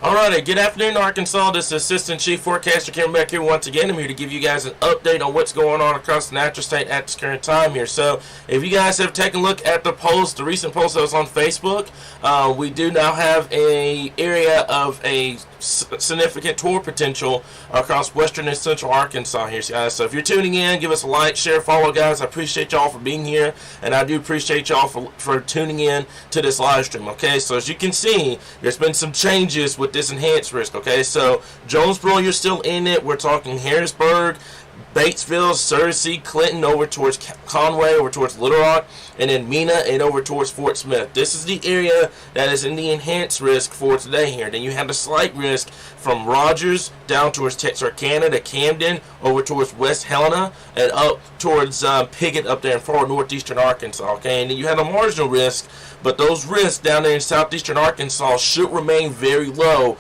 Alrighty, good afternoon, Arkansas. This is Assistant Chief Forecaster Kim back here once again. I'm here to give you guys an update on what's going on across the natural state at this current time here. So, if you guys have taken a look at the post, the recent post that was on Facebook, we do now have a area of a significant tornado potential across western and central Arkansas here, guys. So if you're tuning in, give us a like, share, follow, guys. I appreciate y'all for being here, and I do appreciate y'all for tuning in to this live stream. Okay, so as you can see, there's been some changes with this enhanced risk. Okay, so Jonesboro, you're still in it. We're talking Harrisburg, Batesville, Searcy, Clinton, over towards Conway, over towards Little Rock, and then Mena, and over towards Fort Smith. This is the area that is in the enhanced risk for today here. Then you have the slight risk from Rogers down towards Texarkana to Camden, over towards West Helena, and up towards Piggott up there in far northeastern Arkansas. Okay, and then you have a marginal risk, but those risks down there in southeastern Arkansas should remain very low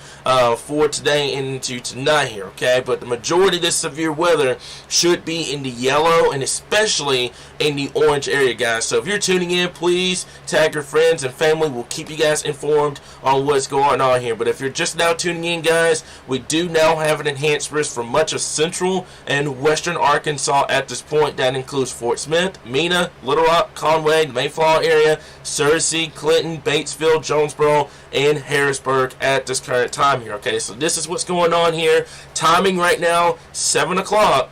for today and into tonight here. Okay, but the majority of this severe weather should be in the yellow and especially in the orange area, guys. So if you're tuning in, please tag your friends and family. We'll keep you guys informed on what's going on here. But if you're just now tuning in, guys, we do now have an enhanced risk for much of central and western Arkansas at this point. That includes Fort Smith, Mena, Little Rock, Conway, the Mayflower area, Searcy, Clinton, Batesville, Jonesboro, and Harrisburg at this current time here. Okay, so this is what's going on here. Timing right now, 7 o'clock.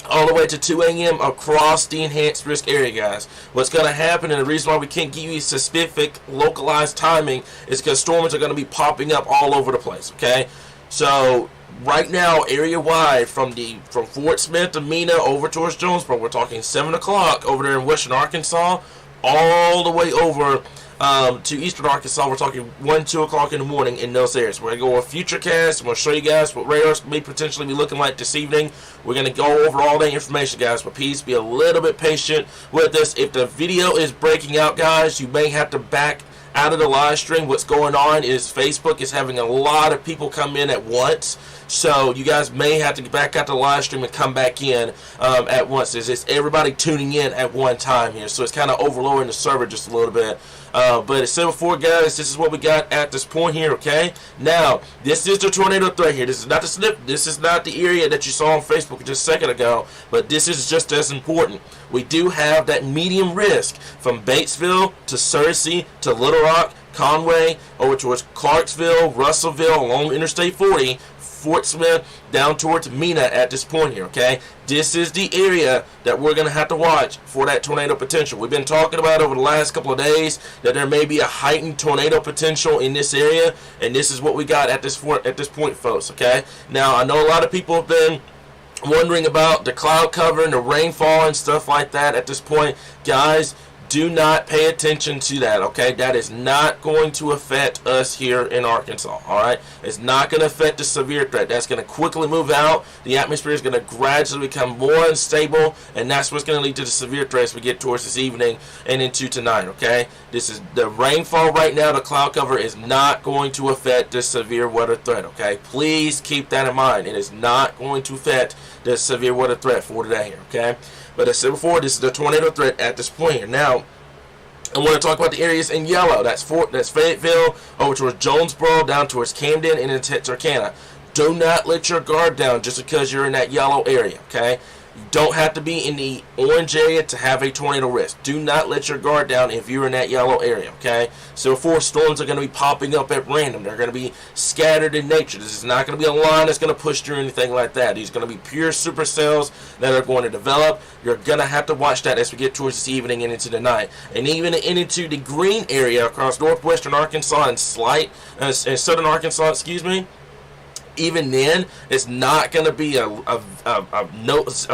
All the way to 2 a.m. across the enhanced risk area, guys. What's going to happen, and the reason why we can't give you specific localized timing, is because storms are going to be popping up all over the place. Okay, so right now, area-wide, from Fort Smith to Mena over towards Jonesboro, we're talking 7 o'clock over there in western Arkansas, all the way over to eastern Arkansas. We're talking 1, 2 o'clock in the morning in those areas. We're going to go on Futurecast. I'm going to show you guys what radars may potentially be looking like this evening. We're going to go over all that information, guys, but please be a little bit patient with this. If the video is breaking out, guys, you may have to back out of the live stream. What's going on is Facebook is having a lot of people come in at once, so you guys may have to back out the live stream and come back in at once. It's everybody tuning in at one time here, so it's kind of overloading the server just a little bit. But as said before, guys, this is what we got at this point here. Okay, now this is the tornado threat here. This is not the snip. This is not the area that you saw on Facebook just a second ago. But this is just as important. We do have that medium risk from Batesville to Searcy to Little Rock, Conway, over towards Clarksville, Russellville, along Interstate 40. Fort Smith, down towards Mena at this point here, okay? This is the area that we're going to have to watch for that tornado potential. We've been talking about over the last couple of days that there may be a heightened tornado potential in this area, and this is what we got at this point, folks, okay? Now, I know a lot of people have been wondering about the cloud cover and the rainfall and stuff like that at this point. Guys, do not pay attention to that, okay? That is not going to affect us here in Arkansas, all right? It's not going to affect the severe threat. That's going to quickly move out. The atmosphere is going to gradually become more unstable, and that's what's going to lead to the severe threats we get towards this evening and into tonight, okay? This is the rainfall right now. The cloud cover is not going to affect the severe weather threat, okay? Please keep that in mind. It is not going to affect the severe weather threat for today here, okay? But as I said before, this is the tornado threat at this point here. Now, I want to talk about the areas in yellow. That's Fayetteville, over towards Jonesboro, down towards Camden, and in Texarkana. Do not let your guard down just because you're in that yellow area, okay? You don't have to be in the orange area to have a tornado risk. Do not let your guard down if you're in that yellow area, okay? So before, storms are going to be popping up at random. They're going to be scattered in nature. This is not going to be a line that's going to push through anything like that. These are going to be pure supercells that are going to develop. You're going to have to watch that as we get towards this evening and into the night. And even into the green area across northwestern Arkansas and southern Arkansas, even then, it's not going to be a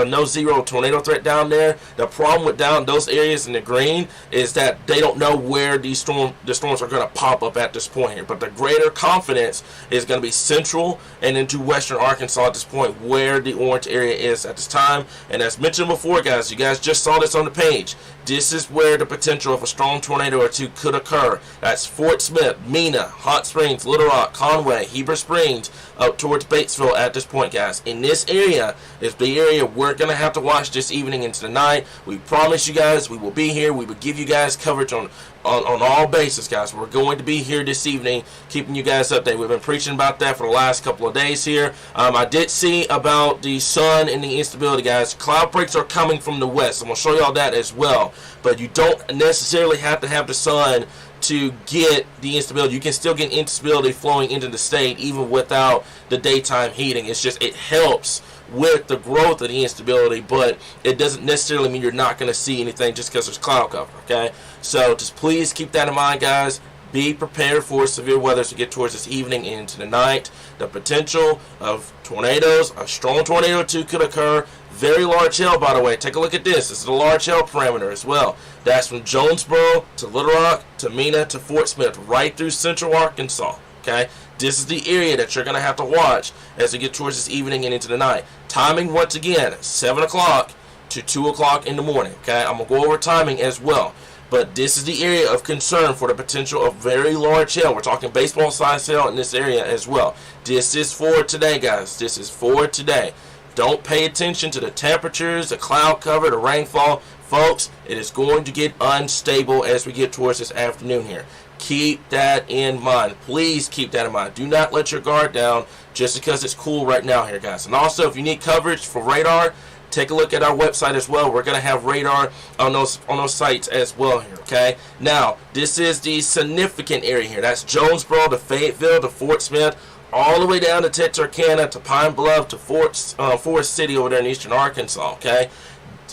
no-zero tornado threat down there. The problem with down those areas in the green is that they don't know where the storms are going to pop up at this point here. But the greater confidence is going to be central and into western Arkansas at this point, where the orange area is at this time. And as mentioned before, guys, you guys just saw this on the page. This is where the potential of a strong tornado or two could occur. That's Fort Smith, Mena, Hot Springs, Little Rock, Conway, Heber Springs, up towards Batesville at this point, guys. In this area is the area we're going to have to watch this evening into the night. We promise you guys we will be here. We will give you guys coverage on all bases, guys. We're going to be here this evening, keeping you guys updated. We've been preaching about that for the last couple of days here. I did see about the sun and the instability, guys. Cloud breaks are coming from the west. I'm going to show y'all that as well. But you don't necessarily have to have the sun to get the instability. You can still get instability flowing into the state even without the daytime heating. It's just, it helps with the growth of the instability, but it doesn't necessarily mean you're not going to see anything just because there's cloud cover, okay? So just please keep that in mind, guys. Be prepared for severe weather as we get towards this evening and into the night. The potential of tornadoes, a strong tornado too could occur. Very large hail, by the way. Take a look at this. This is a large hail parameter as well. That's from Jonesboro to Little Rock to Mena to Fort Smith, right through central Arkansas, okay? This is the area that you're going to have to watch as we get towards this evening and into the night. Timing, once again, 7 o'clock to 2 o'clock in the morning, okay? I'm going to go over timing as well. But this is the area of concern for the potential of very large hail. We're talking baseball-sized hail in this area as well. This is for today, guys. This is for today. Don't pay attention to the temperatures, the cloud cover, the rainfall. Folks, it is going to get unstable as we get towards this afternoon here. Keep that in mind. Please keep that in mind. Do not let your guard down just because it's cool right now here, guys. And also, if you need coverage for radar, take a look at our website as well. We're going to have radar on those sites as well here, okay? Now, this is the significant area here. That's Jonesboro to Fayetteville to Fort Smith, all the way down to Texarkana to Pine Bluff to Forest City over there in eastern Arkansas, okay?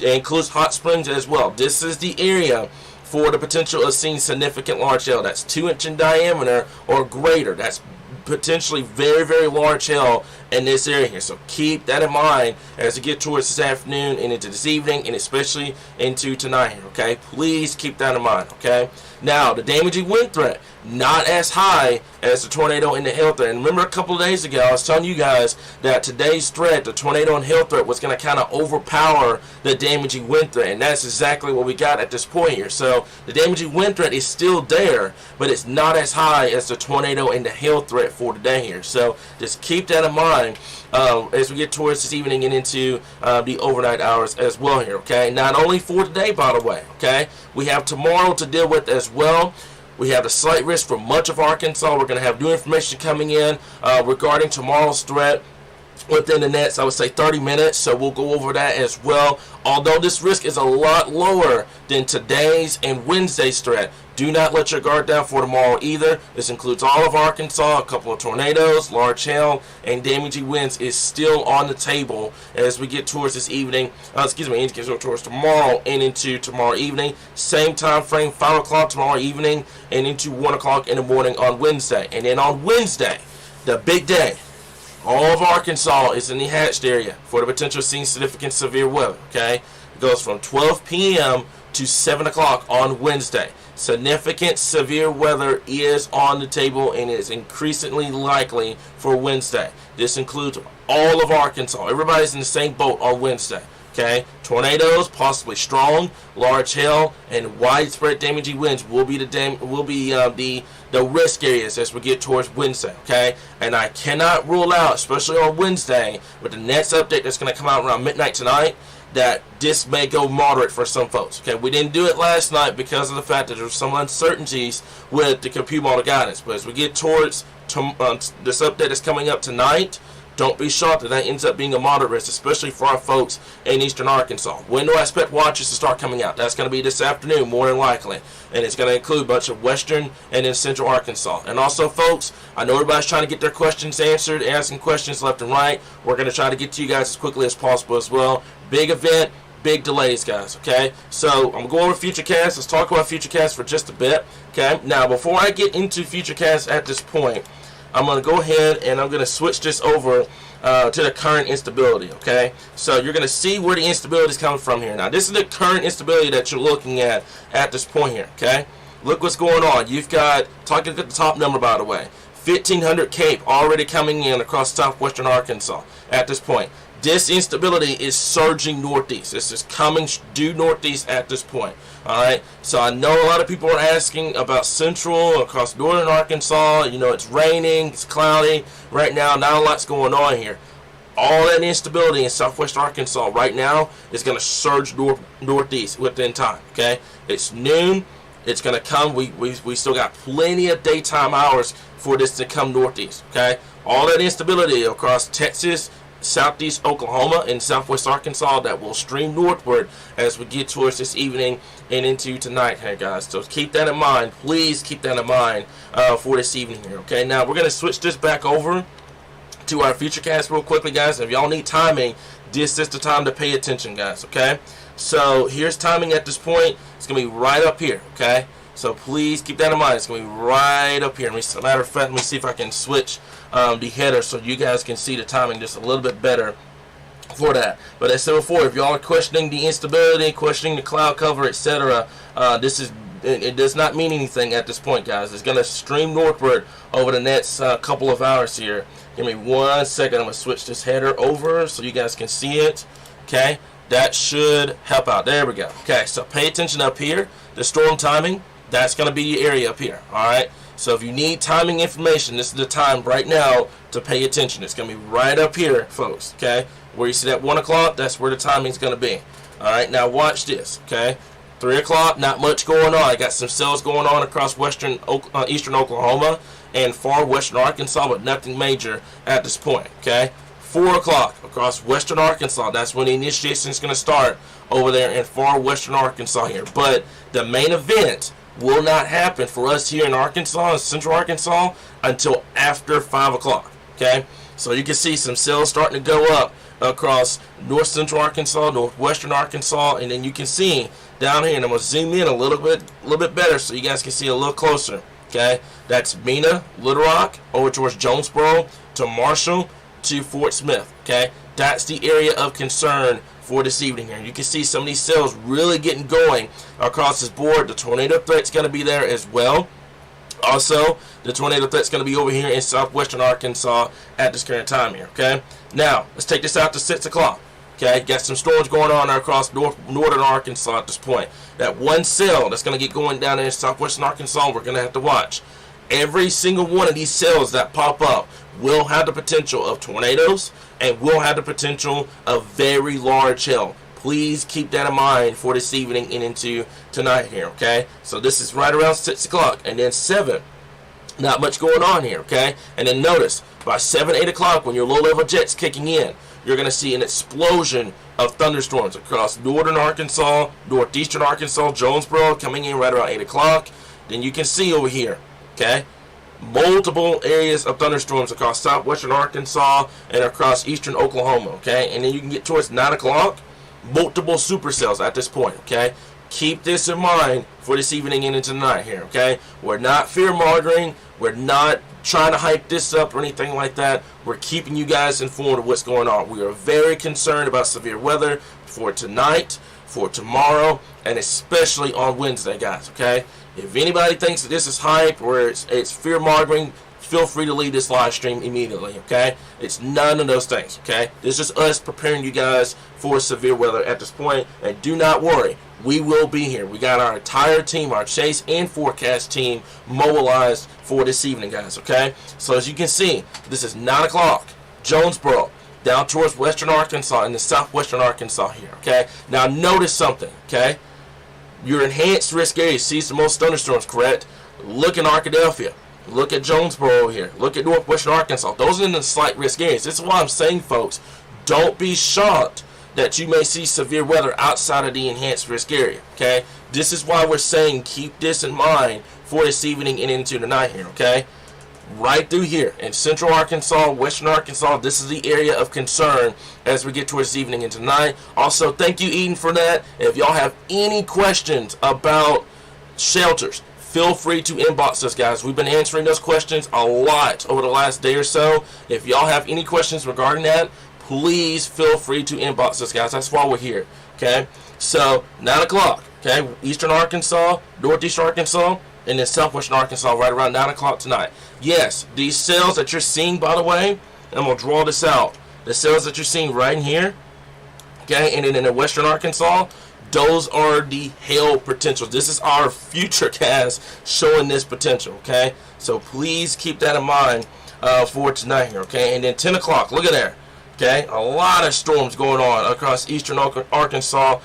It includes Hot Springs as well. This is the area for the potential of seeing significant large hail. That's 2-inch in diameter or greater. That's potentially very, very large hail in this area here. So keep that in mind as we get towards this afternoon and into this evening and especially into tonight here, okay? Please keep that in mind, okay? Now, the damaging wind threat, not as high as the tornado and the hail threat. And remember a couple of days ago, I was telling you guys that today's threat, the tornado and hail threat, was going to kind of overpower the damaging wind threat. And that's exactly what we got at this point here. So the damaging wind threat is still there, but it's not as high as the tornado and the hail threat for today here. So just keep that in mind as we get towards this evening and into the overnight hours as well here, okay? Not only for today, by the way, okay? We have tomorrow to deal with as well. We have a slight risk for much of Arkansas. We're going to have new information coming in regarding tomorrow's threat within the next, I would say, 30 minutes. So we'll go over that as well. Although this risk is a lot lower than today's and Wednesday's threat, do not let your guard down for tomorrow either. This includes all of Arkansas. A couple of tornadoes, large hail, and damaging winds is still on the table as we get towards this evening. Towards tomorrow and into tomorrow evening. Same time frame, 5 o'clock tomorrow evening and into 1 o'clock in the morning on Wednesday. And then on Wednesday, the big day, all of Arkansas is in the hatched area for the potential of seeing significant severe weather, okay? It goes from 12 p.m. to 7 o'clock on Wednesday. Significant severe weather is on the table and is increasingly likely for Wednesday. This includes all of Arkansas. Everybody's in the same boat on Wednesday, okay? Tornadoes, possibly strong, large hail, and widespread damaging winds will be the risk areas as we get towards Wednesday, okay? And I cannot rule out, especially on Wednesday, with the next update that's going to come out around midnight tonight, that this may go moderate for some folks, okay? We didn't do it last night because of the fact that there were some uncertainties with the compute model guidance. But as we get towards this update that's coming up tonight, don't be shocked if that ends up being a moderate risk, especially for our folks in eastern Arkansas. When do I expect watches to start coming out? That's going to be this afternoon, more than likely. And it's going to include a bunch of western and then central Arkansas. And also, folks, I know everybody's trying to get their questions answered, asking questions left and right. We're going to try to get to you guys as quickly as possible as well. Big event, big delays, guys, okay? So I'm going over Futurecast. Let's talk about Futurecast for just a bit, okay? Now, before I get into Futurecast at this point, I'm going to go ahead and I'm going to switch this over to the current instability, okay? So you're going to see where the instability is coming from here. Now, this is the current instability that you're looking at this point here, okay? Look what's going on. You've got, talking at the top number, by the way, 1,500 Cape already coming in across southwestern Arkansas at this point. This instability is surging northeast. This is coming due northeast at this point. Alright, so I know a lot of people are asking about central, across northern Arkansas. You know, it's raining, it's cloudy right now, not a lot's going on here. All that instability in southwest Arkansas right now is going to surge northeast within time. Okay, it's noon, it's going to come. We still got plenty of daytime hours for this to come northeast. Okay, all that instability across Texas, southeast Oklahoma, and southwest Arkansas, that will stream northward as we get towards this evening and into tonight here, guys. So keep that in mind. Please keep that in mind for this evening here. Okay, now we're going to switch this back over to our Futurecast real quickly, guys. If y'all need timing, this is the time to pay attention, guys. Okay, so here's timing at this point. It's going to be right up here. Okay, so please keep that in mind. It's going to be right up here. As a matter of fact, let me see if I can switch the header so you guys can see the timing just a little bit better for that. But as I said before, if y'all are questioning the instability, questioning the cloud cover, etc., it does not mean anything at this point, guys. It's going to stream northward over the next couple of hours here. Give me 1 second. I'm going to switch this header over so you guys can see it. Okay, that should help out. There we go. Okay, so pay attention up here. The storm timing, that's going to be your area up here. All right, so if you need timing information, this is the time right now to pay attention. It's going to be right up here, folks. Okay, where you see that 1 o'clock, that's where the timing is going to be. All right, now watch this. Okay, 3 o'clock, not much going on. I got some cells going on across eastern Oklahoma and far western Arkansas, but nothing major at this point. Okay, 4 o'clock across western Arkansas, that's when the initiation is going to start over there in far western Arkansas here. But the main event will not happen for us here in Arkansas, central Arkansas, until after 5 o'clock. Okay, so you can see some cells starting to go up across north central Arkansas, northwestern Arkansas, and then you can see down here, and I'm going to zoom in a little bit better so you guys can see a little closer. Okay, that's Mena, Little Rock, over towards Jonesboro, to Marshall, to Fort Smith. Okay, that's the area of concern for this evening here. You can see some of these cells really getting going across this board. The tornado threat's going to be there as well. Also, the tornado threat's going to be over here in southwestern Arkansas at this current time here. Okay, now let's take this out to 6 o'clock. Okay, got some storms going on across northern Arkansas at this point. That one cell that's going to get going down in southwestern Arkansas, we're going to have to watch. Every single one of these cells that pop up will have the potential of tornadoes and will have the potential of very large hail. Please keep that in mind for this evening and into tonight here. Okay, so this is right around 6 o'clock, and then 7. Not much going on here. Okay, and then notice by 7, 8 o'clock when your low-level jet's kicking in, you're going to see an explosion of thunderstorms across northern Arkansas, northeastern Arkansas, Jonesboro, coming in right around 8 o'clock. Then you can see over here, okay, multiple areas of thunderstorms across southwestern Arkansas and across eastern Oklahoma, okay? And then you can get towards 9 o'clock, multiple supercells at this point, okay? Keep this in mind for this evening and into tonight here, okay? We're not fear-mongering. We're not trying to hype this up or anything like that. We're keeping you guys informed of what's going on. We are very concerned about severe weather for tonight, for tomorrow, and especially on Wednesday, guys, okay? If anybody thinks that this is hype or it's fear-mongering, feel free to leave this live stream immediately, okay? It's none of those things, okay? This is us preparing you guys for severe weather at this point, and do not worry. We will be here. We got our entire team, our chase and forecast team, mobilized for this evening, guys, okay? So as you can see, this is 9 o'clock, Jonesboro, down towards western Arkansas and the southwestern Arkansas here, okay? Now notice something, okay? Your enhanced risk area sees the most thunderstorms, correct? Look in Arkadelphia. Look at Jonesboro here. Look at northwestern Arkansas. Those are in the slight risk areas. This is why I'm saying, folks, don't be shocked that you may see severe weather outside of the enhanced risk area, okay? This is why we're saying keep this in mind for this evening and into the night here, okay? Right through here in central Arkansas, western Arkansas, this is the area of concern as we get towards this evening and tonight. Also, thank you, Eden, for that. If y'all have any questions about shelters, feel free to inbox us, guys. We've been answering those questions a lot over the last day or so. If y'all have any questions regarding that, please feel free to inbox us, guys. That's why we're here, okay? So, 9 o'clock, okay? Eastern Arkansas, northeastern Arkansas, and then southwestern Arkansas right around 9 o'clock tonight. Yes, these cells that you're seeing, by the way, and I'm going to draw this out. The cells that you're seeing right in here, okay, and then in the western Arkansas, those are the hail potential. This is our Futurecast showing this potential, okay? So please keep that in mind for tonight here, okay? And then 10 o'clock, look at there, okay? A lot of storms going on across eastern Arkansas,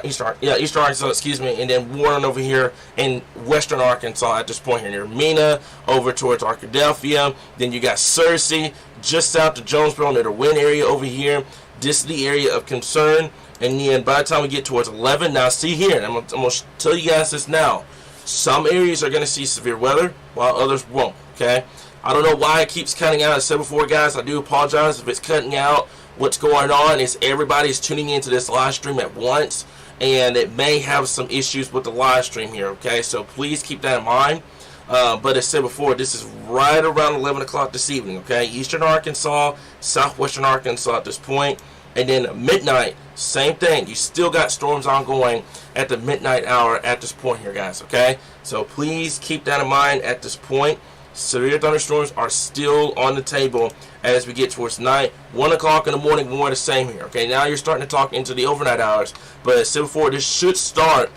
eastern Arkansas, excuse me, and then one over here in western Arkansas at this point here near Mena, over towards Arkadelphia. Then you got Searcy, just south of Jonesboro, near the wind area over here. This is the area of concern. And then by the time we get towards 11, now see here, and I'm going to tell you guys this now. Some areas are going to see severe weather, while others won't, okay? I don't know why it keeps cutting out. I said before, guys, I do apologize if it's cutting out. What's going on is everybody's tuning into this live stream at once, and it may have some issues with the live stream here, okay? So please keep that in mind. But as I said before, this is right around 11 o'clock this evening, okay? Eastern Arkansas, southwestern Arkansas at this point. And then midnight, same thing. You still got storms ongoing at the midnight hour at this point here, guys, okay? So please keep that in mind at this point. Severe thunderstorms are still on the table as we get towards night. 1 o'clock in the morning, more the same here, okay? Now you're starting to talk into the overnight hours. But as I said before, this should start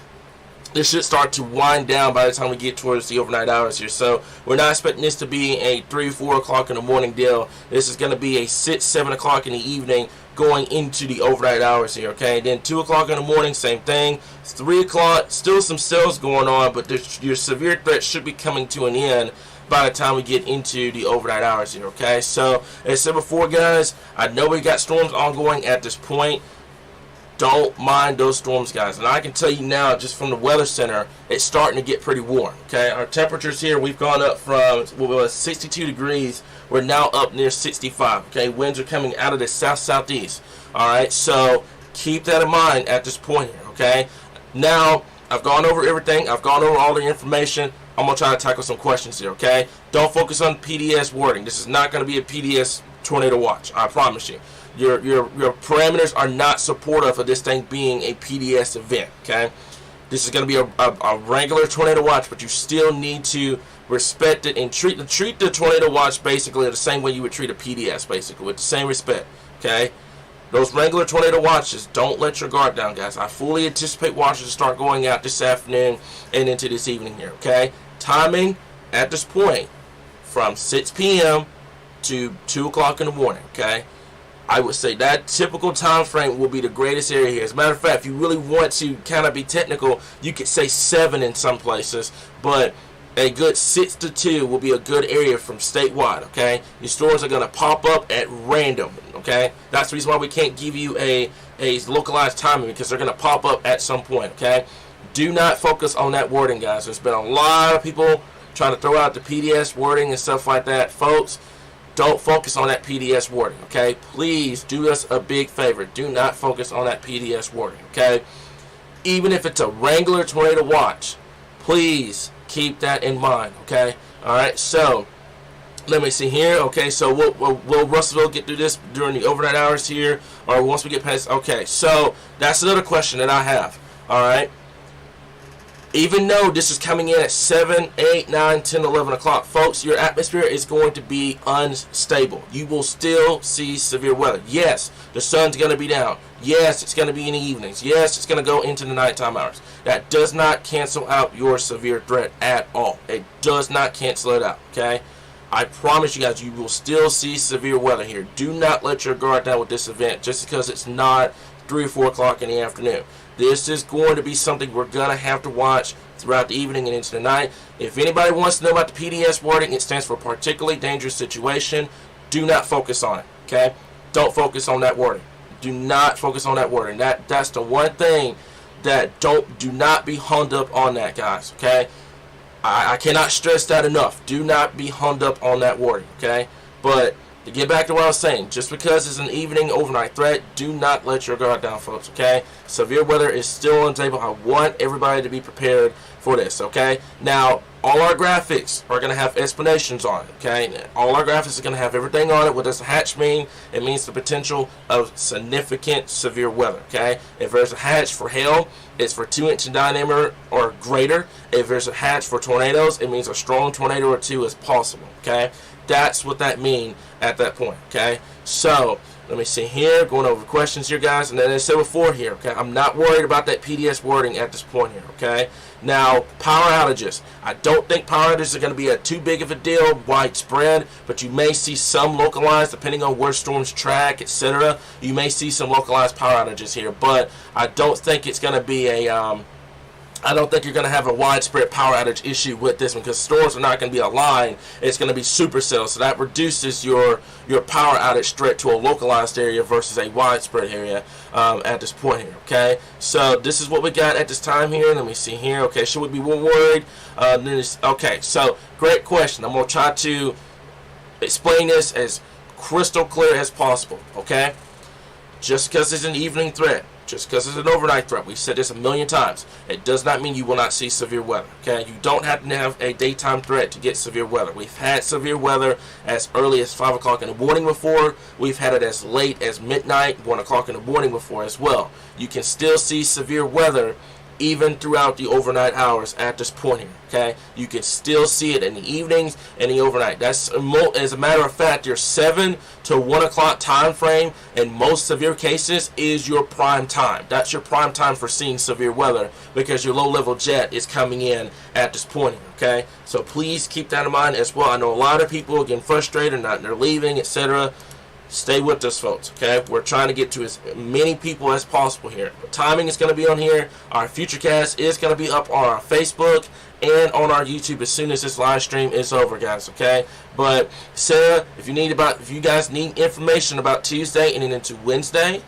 to wind down by the time we get towards the overnight hours here. So we're not expecting this to be a 3 or 4 o'clock in the morning deal. This is going to be a 6, 7 o'clock in the evening going into the overnight hours here, okay? Then 2 o'clock in the morning, same thing. 3 o'clock, still some cells going on, but your severe threat should be coming to an end by the time we get into the overnight hours here, okay? So, as I said before, guys, I know we got storms ongoing at this point. Don't mind those storms, guys. And I can tell you now, just from the Weather Center, it's starting to get pretty warm, okay? Our temperatures here, we've gone up from 62 degrees. We're now up near 65, okay? Winds are coming out of the south-southeast, all right? So keep that in mind at this point here, okay? Now, I've gone over everything. I've gone over all the information. I'm going to try to tackle some questions here, okay? Don't focus on PDS wording. This is not going to be a PDS tornado watch, I promise you. Your parameters are not supportive of this thing being a PDS event, okay? This is going to be a regular tornado watch, but you still need to respect it and treat the tornado watch basically the same way you would treat a PDS, basically, with the same respect, okay? Those regular tornado watches, don't let your guard down, guys. I fully anticipate watches to start going out this afternoon and into this evening here, okay? Timing at this point from 6 p.m. to 2 o'clock in the morning, okay? I would say that typical time frame will be the greatest area here. As a matter of fact, if you really want to kind of be technical, you could say 7 in some places, but a good 6 to 2 will be a good area from statewide, okay? Your stores are going to pop up at random, okay? That's the reason why we can't give you a localized timing, because they're going to pop up at some point, okay? Do not focus on that wording, guys. There's been a lot of people trying to throw out the PDS wording and stuff like that. Folks, don't focus on that PDS wording, okay? Please do us a big favor. Do not focus on that PDS wording, okay? Even if it's a regular tornado watch, please keep that in mind, okay? All right, so let me see here. Okay, so will Russellville get through this during the overnight hours here, or once we get past? Okay, so that's another question that I have, all right? Even though this is coming in at 7, 8, 9, 10, 11 o'clock, folks, your atmosphere is going to be unstable. You will still see severe weather. Yes, the sun's going to be down. Yes, it's going to be in the evenings. Yes, it's going to go into the nighttime hours. That does not cancel out your severe threat at all. It does not cancel it out, okay? I promise you guys, you will still see severe weather here. Do not let your guard down with this event just because it's not 3 or 4 o'clock in the afternoon. This is going to be something we're going to have to watch throughout the evening and into the night. If anybody wants to know about the PDS wording, it stands for particularly dangerous situation. Do not focus on it, okay? Don't focus on that wording. Do not focus on that wording. That's the one thing that do not be hung up on that, guys, okay? I cannot stress that enough. Do not be hung up on that wording, okay? But to get back to what I was saying, just because it's an evening overnight threat, do not let your guard down, folks, okay? Severe weather is still on the table. I want everybody to be prepared for this, okay? Now, all our graphics are going to have explanations on it, okay? All our graphics are going to have everything on it. What does a hatch mean? It means the potential of significant severe weather, okay? If there's a hatch for hail, it's for 2 inch in diameter or greater. If there's a hatch for tornadoes, it means a strong tornado or 2 is possible, okay? That's what that means at that point, okay? So, Let me see here, going over questions here, guys, and then I said before here, okay, I'm not worried about that PDS wording at this point here, okay? Now, power outages. I don't think power outages are going to be too big of a deal, widespread, but you may see some localized, depending on where storms track, etc. You may see some localized power outages here, but I don't think it's going to be I don't think you're going to have a widespread power outage issue with this one, because stores are not going to be aligned. It's going to be supercells, so that reduces your power outage threat to a localized area versus a widespread area at this point here, okay? So this is what we got at this time here. Let me see here. Okay, should we be worried? Okay, so great question. I'm going to try to explain this as crystal clear as possible, okay? Just because it's an evening threat, just because it's an overnight threat, we've said this a million times, it does not mean you will not see severe weather, okay? You don't have to have a daytime threat to get severe weather. We've had severe weather as early as 5 o'clock in the morning before. We've had it as late as midnight, 1 o'clock in the morning before as well. You can still see severe weather even throughout the overnight hours at this point here, okay? You can still see it in the evenings and the overnight. That's, as a matter of fact, your 7 to 1 o'clock time frame in most severe cases is your prime time. That's your prime time for seeing severe weather, because your low-level jet is coming in at this point here, okay? So please keep that in mind as well. I know a lot of people are getting frustrated, they're leaving, etc. Stay with us, folks, okay? We're trying to get to as many people as possible here. The timing is going to be on here. Our Futurecast is going to be up on our Facebook and on our YouTube as soon as this live stream is over, guys, okay? But Sarah, if you guys need information about Tuesday and into Wednesday,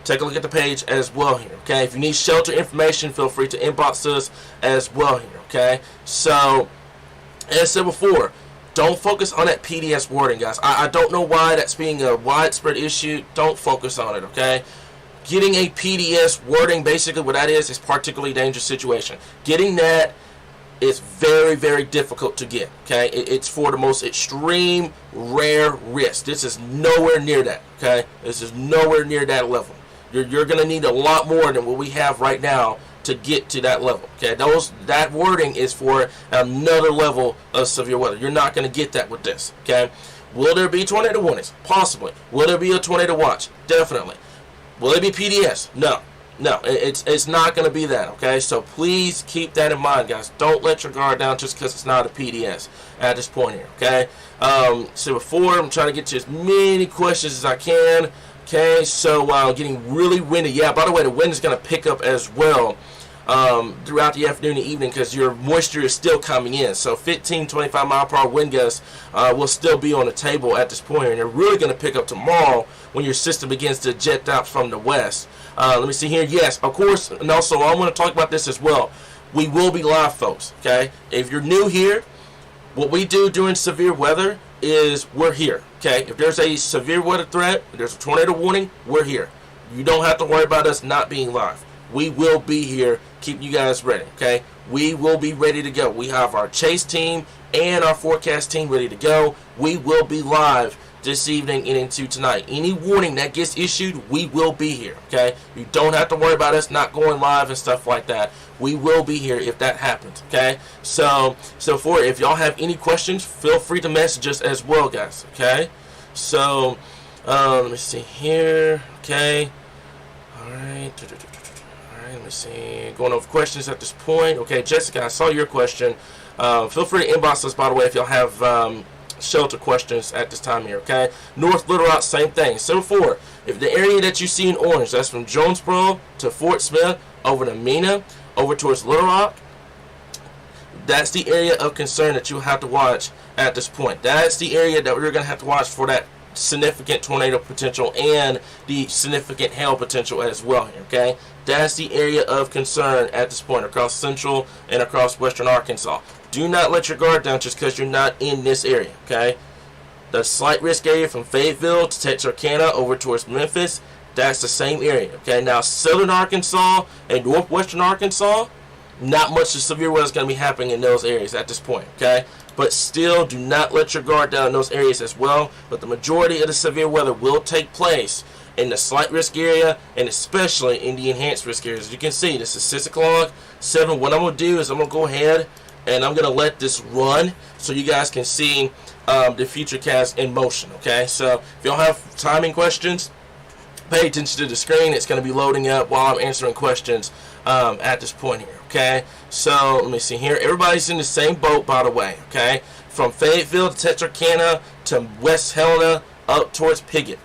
take a look at the page as well here, okay? If you need shelter information, feel free to inbox us as well here, okay? So, as I said before, don't focus on that PDS wording, guys. I don't know why that's being a widespread issue. Don't focus on it, okay? Getting a PDS wording, basically what that is particularly dangerous situation. Getting that is very, very difficult to get, okay? It's for the most extreme, rare risk. This is nowhere near that, okay? This is nowhere near that level. You're going to need a lot more than what we have right now to get to that level, okay? That wording is for another level of severe weather. You're not going to get that with this, okay? Will there be tornado warnings? Possibly. Will there be a tornado watch? Definitely. Will it be PDS? No. It's not going to be that, okay? So please keep that in mind, guys. Don't let your guard down just because it's not a PDS at this point here, okay? So before, I'm trying to get to as many questions as I can, okay? So getting really windy. Yeah, by the way, the wind is going to pick up as well throughout the afternoon and evening, because your moisture is still coming in. So 15-25 mile per hour wind gusts will still be on the table at this point, and they're really going to pick up tomorrow when your system begins to jet out from the west. Let me see here. Yes, of course, and also I want to talk about this as well. We will be live, folks, okay? If you're new here, what we do during severe weather is we're here, okay? If there's a severe weather threat, if there's a tornado warning, we're here. You don't have to worry about us not being live. We will be here, keep you guys ready, okay? We will be ready to go. We have our chase team and our forecast team ready to go. We will be live this evening and into tonight. Any warning that gets issued, we will be here, okay? You don't have to worry about us not going live and stuff like that. We will be here if that happens, okay? So if y'all have any questions, feel free to message us as well, guys, okay? So, let me see here, okay? All right. Let me see. Going over questions at this point. Okay, Jessica, I saw your question. Feel free to inbox us, by the way, if y'all have shelter questions at this time here, okay? North Little Rock, same thing. So before, if the area that you see in orange, that's from Jonesboro to Fort Smith, over to Mena, over towards Little Rock, that's the area of concern that you'll have to watch at this point. That's the area that we're going to have to watch for that significant tornado potential and the significant hail potential as well here, okay? That's the area of concern at this point across central and across western Arkansas. Do not let your guard down just because you're not in this area, okay? The slight risk area from Fayetteville to Texarkana over towards Memphis, that's the same area, okay? Now, southern Arkansas and northwestern Arkansas, not much of severe weather is going to be happening in those areas at this point, okay? But still, do not let your guard down in those areas as well. But the majority of the severe weather will take place in the slight risk area and especially in the enhanced risk areas. As you can see, this is 6 o'clock, 7. What I'm going to do is I'm going to go ahead and I'm gonna let this run so you guys can see the Futurecast in motion. Okay, so if y'all have timing questions, pay attention to the screen. It's going to be loading up while I'm answering questions at this point here. Okay, so let me see here. Everybody's in the same boat, by the way. Okay, from Fayetteville to Texarkana to West Helena up towards Piggott.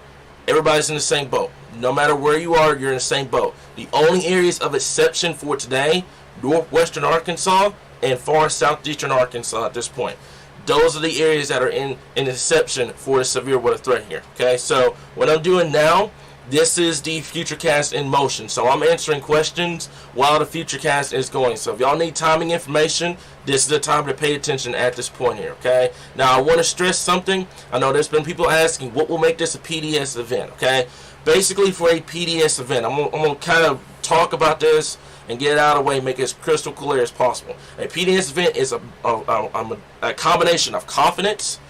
Everybody's in the same boat. No matter where you are, you're in the same boat. The only areas of exception for today, northwestern Arkansas and far southeastern Arkansas at this point. Those are the areas that are in exception for the severe weather threat here. Okay, so what I'm doing now, this is the Futurecast in motion. So I'm answering questions while the Futurecast is going. So if y'all need timing information, this is the time to pay attention at this point here. Okay, now I want to stress something. I know there's been people asking, what will make this a PDS event? Okay, basically for a PDS event, I'm gonna kind of talk about this and get it out of the way, make it as crystal clear as possible. A PDS event is a combination of confidence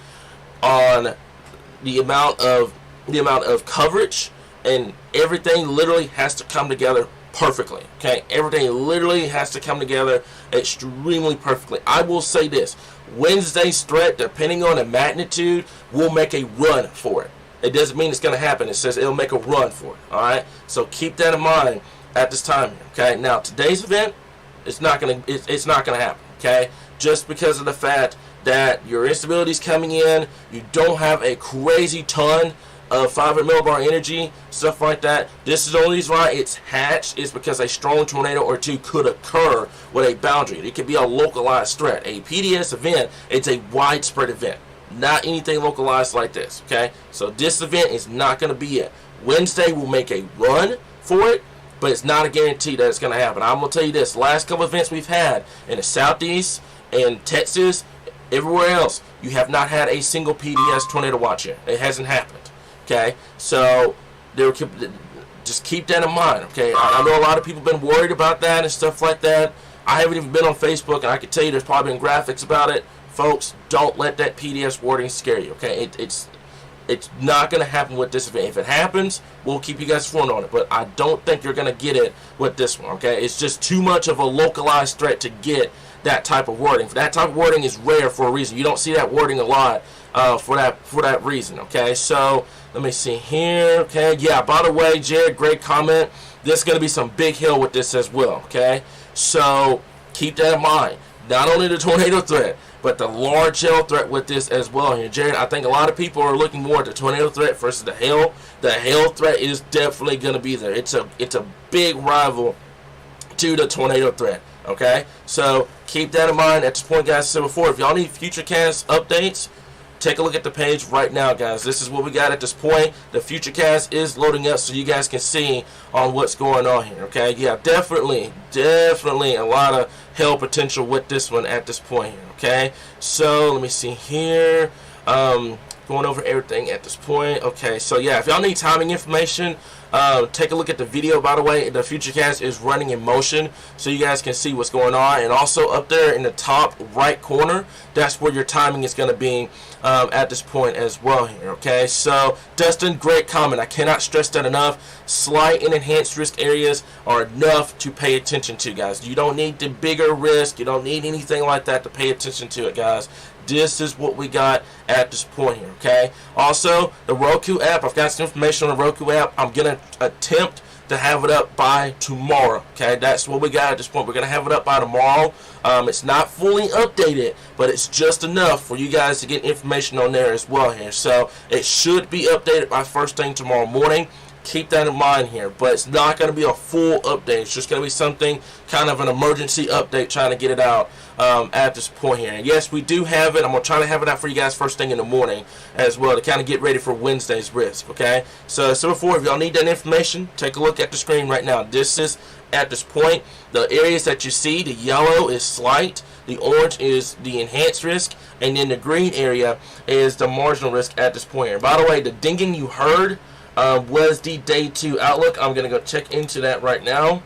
on the amount of coverage, and everything literally has to come together perfectly. Okay, everything literally has to come together extremely perfectly. I will say this: Wednesday's threat, depending on the magnitude, will make a run for it. It doesn't mean it's going to happen. It says it'll make a run for it. All right, so keep that in mind at this time here. Okay, now today's event, it's not gonna happen. Okay, just because of the fact that your instability is coming in, you don't have a crazy ton of 500 millibar energy, stuff like that. This is the only reason why it's hatched, is because a strong tornado or two could occur with a boundary. It could be a localized threat. A PDS event, it's a widespread event, not anything localized like this. Okay, so this event is not going to be it. Wednesday will make a run for it, but it's not a guarantee that it's going to happen. I'm going to tell you this: last couple events we've had in the southeast and Texas, everywhere else, you have not had a single PDS tornado watch here. It hasn't happened. Okay, so just keep that in mind. Okay, I know a lot of people have been worried about that and stuff like that. I haven't even been on Facebook, and I can tell you there's probably been graphics about it. Folks, don't let that PDS wording scare you. Okay, it's not going to happen with this event. If it happens, we'll keep you guys informed on it, but I don't think you're going to get it with this one. Okay, it's just too much of a localized threat to get that type of wording. That type of wording is rare for a reason. You don't see that wording a lot for that reason. Okay, so let me see here. Okay, yeah, by the way, Jared, great comment. There's going to be some big hill with this as well. Okay, so keep that in mind. Not only the tornado threat, but the large hail threat with this as well here. Jared, I think a lot of people are looking more at the tornado threat versus the hail. The hail threat is definitely going to be there. It's a big rival to the tornado threat. Okay, so keep that in mind at this point, guys. I said before, if y'all need Futurecast updates, take a look at the page right now, guys. This is what we got at this point. The Futurecast is loading up so you guys can see on what's going on here. Okay, yeah, definitely a lot of hail potential with this one at this point here. Okay, so let me see here. Going over everything at this point. Okay, so yeah, if y'all need timing information, take a look at the video. By the way, the Futurecast is running in motion so you guys can see what's going on. And also up there in the top right corner, that's where your timing is going to be at this point as well here. Okay, so Dustin, great comment. I cannot stress that enough. Slight and enhanced risk areas are enough to pay attention to, guys. You don't need the bigger risk. You don't need anything like that to pay attention to it, guys. This is what we got at this point here, okay? Also, the Roku app, I've got some information on the Roku app. I'm going to attempt to have it up by tomorrow, okay? That's what we got at this point. We're going to have it up by tomorrow. It's not fully updated, but it's just enough for you guys to get information on there as well here. So it should be updated by first thing tomorrow morning. Keep that in mind here, but it's not going to be a full update. It's just going to be something, kind of an emergency update, trying to get it out at this point here. And yes, we do have it. I'm going to try to have it out for you guys first thing in the morning as well to kind of get ready for Wednesday's risk, okay? So before, if y'all need that information, take a look at the screen right now. This is, at this point, the areas that you see, the yellow is slight, the orange is the enhanced risk, and then the green area is the marginal risk at this point here. By the way, the dinging you heard was the day 2 outlook. I'm going to go check into that right now,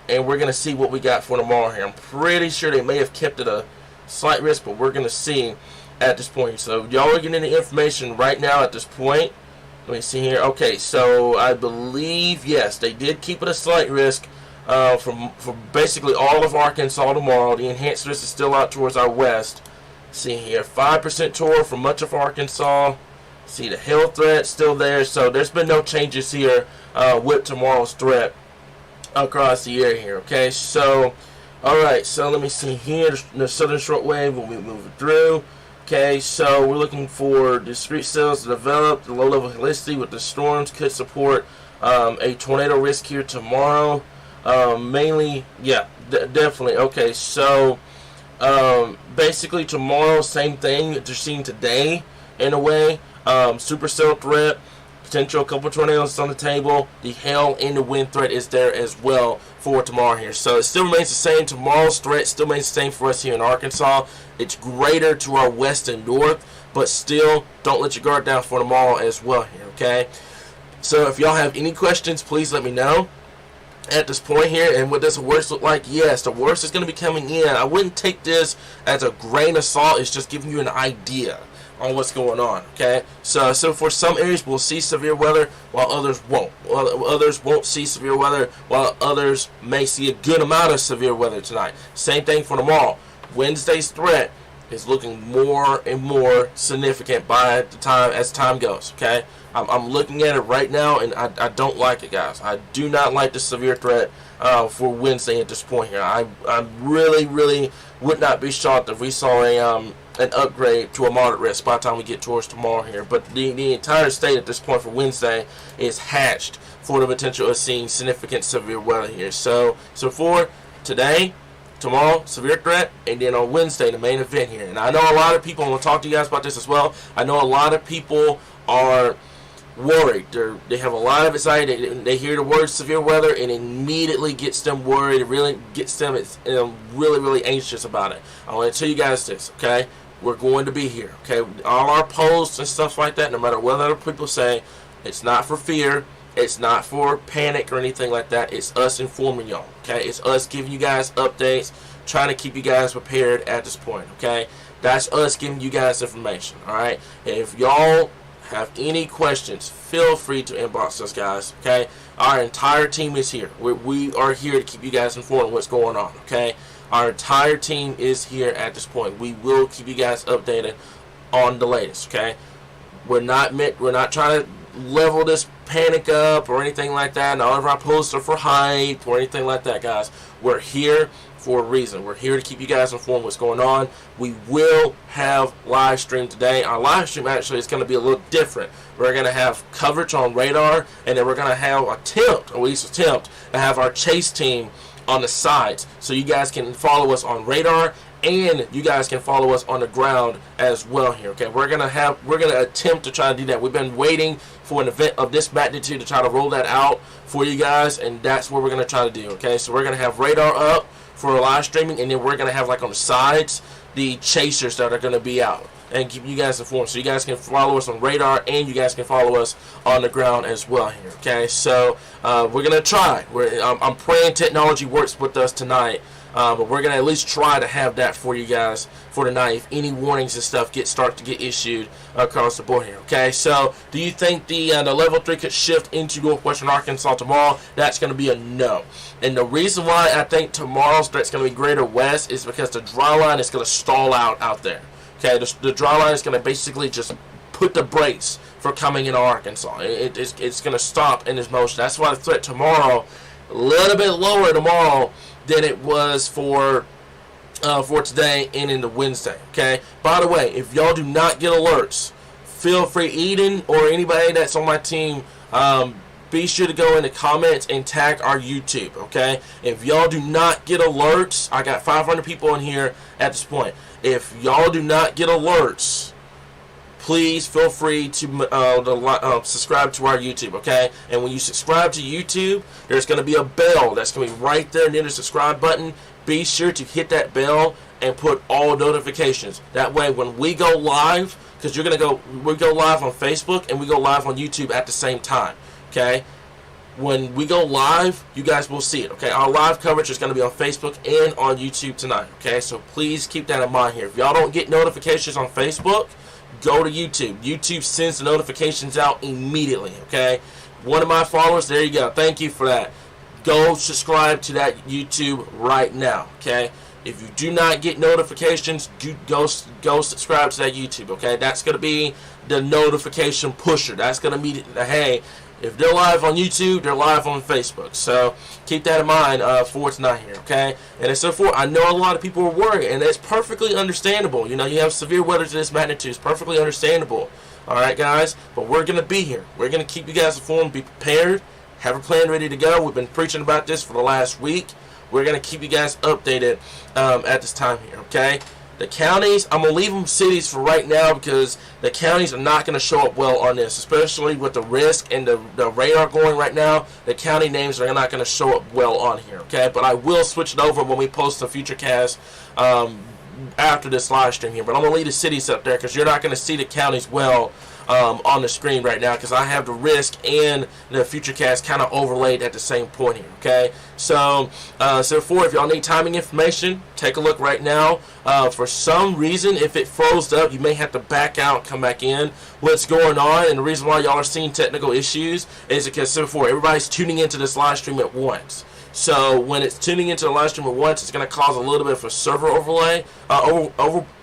and we're going to see what we got for tomorrow here. I'm pretty sure they may have kept it a slight risk, but we're going to see at this point. So y'all are getting the information right now at this point. Let me see here. Okay, so I believe, yes, they did keep it a slight risk for basically all of Arkansas tomorrow. The enhanced risk is still out towards our west. See here, 5% tour for much of Arkansas. See the hail threat still there, so there's been no changes here with tomorrow's threat across the area here. Okay, so alright, so let me see here. The southern shortwave will be moving through. Okay, so we're looking for discrete cells to develop. The low level helicity with the storms could support a tornado risk here tomorrow. Mainly, yeah, definitely. Okay, so basically tomorrow, same thing that you're seeing today in a way. Supercell threat, potential couple tornadoes on the table. The hail and the wind threat is there as well for tomorrow here. So it still remains the same. Tomorrow's threat still remains the same for us here in Arkansas. It's greater to our west and north, but still don't let your guard down for tomorrow as well here, okay? So if y'all have any questions, please let me know at this point here. And what does the worst look like? Yes, the worst is going to be coming in. I wouldn't take this as a grain of salt. It's just giving you an idea on what's going on, okay? So for some areas we'll see severe weather while others won't. Others won't see severe weather while others may see a good amount of severe weather tonight. Same thing for tomorrow. Wednesday's threat is looking more and more significant by the time as time goes, okay? I'm looking at it right now, and I don't like it, guys. I do not like the severe threat for Wednesday at this point here. I really would not be shocked if we saw an upgrade to a moderate risk by the time we get towards tomorrow here. But the entire state at this point for Wednesday is hatched for the potential of seeing significant severe weather here. So for today, tomorrow, severe threat, and then on Wednesday, the main event here. And I know a lot of people, I want to talk to you guys about this as well, I know a lot of people are worried. They have a lot of anxiety. They hear the word severe weather and it immediately gets them worried. It really gets them really anxious about it. I want to tell you guys this, okay? We're going to be here, okay? All our posts and stuff like that, no matter what other people say, it's not for fear. It's not for panic or anything like that. It's us informing y'all, okay? It's us giving you guys updates, trying to keep you guys prepared at this point, okay? That's us giving you guys information, all right? And if y'all have any questions, feel free to inbox us, guys, okay? Our entire team is here. We are here to keep you guys informed of what's going on, okay? Our entire team is here at this point. We will keep you guys updated on the latest, okay? We're not trying to level this panic up or anything like that. None of our posts are for hype or anything like that, guys. We're here for a reason. We're here to keep you guys informed what's going on. We will have live stream today. Our live stream actually is going to be a little different. We're going to have coverage on radar, and then we're going to have at least attempt to have our chase team on the sides, so you guys can follow us on radar and you guys can follow us on the ground as well here, okay? We're gonna attempt to try to do that. We've been waiting for an event of this magnitude to try to roll that out for you guys, and that's what we're gonna try to do, okay? So we're gonna have radar up for live streaming, and then we're gonna have, like, on the sides, the chasers that are gonna be out and keep you guys informed, so you guys can follow us on radar and you guys can follow us on the ground as well here, okay? So we're gonna try. I'm praying technology works with us tonight, but we're gonna at least try to have that for you guys for tonight if any warnings and stuff start to get issued across the board here, okay? So do you think the level 3 could shift into northwestern Arkansas tomorrow? That's gonna be a no. And the reason why I think tomorrow's threat's gonna be greater west is because the dry line is gonna stall out there. Okay, the dry line is going to basically just put the brakes for coming into Arkansas. It's going to stop in its motion. That's why the threat tomorrow, a little bit lower tomorrow than it was for today and into Wednesday. Okay. By the way, if y'all do not get alerts, feel free, Eden or anybody that's on my team, be sure to go in the comments and tag our YouTube. Okay. If y'all do not get alerts, I got 500 people in here at this point. If y'all do not get alerts, please feel free to subscribe to our YouTube, okay? And when you subscribe to YouTube, there's going to be a bell that's going to be right there near the subscribe button. Be sure to hit that bell and put all notifications. That way, when we go live, because we go live on Facebook and we go live on YouTube at the same time, okay? When we go live, you guys will see it, okay? Our live coverage is going to be on Facebook and on YouTube tonight, okay? So please keep that in mind here. If y'all don't get notifications on Facebook, go to YouTube. YouTube sends the notifications out immediately, okay? One of my followers, there you go. Thank you for that. go subscribe to that YouTube right now, okay? If you do not get notifications, go subscribe to that YouTube, okay? That's going to be the notification pusher. That's going to be, hey, if they're live on YouTube, they're live on Facebook. So keep that in mind for tonight here, okay? And so forth. I know a lot of people are worried, and it's perfectly understandable. You know, you have severe weather to this magnitude. It's perfectly understandable. All right, guys? But we're going to be here. We're going to keep you guys informed, be prepared, have a plan ready to go. We've been preaching about this for the last week. We're going to keep you guys updated at this time here, okay? The counties, I'm going to leave them cities for right now because the counties are not going to show up well on this, especially with the risk and the radar going right now. The county names are not going to show up well on here, okay? But I will switch it over when we post the Futurecast after this live stream here. But I'm going to leave the cities up there because you're not going to see the counties well on the screen right now because I have the risk and the Futurecast kind of overlaid at the same point here, okay? So, if y'all need timing information, take a look right now. For some reason, if it froze up, you may have to back out, come back in. What's going on, and the reason why y'all are seeing technical issues is because, everybody's tuning into this live stream at once. So, when it's tuning into the live stream at once, it's going to cause a little bit of a server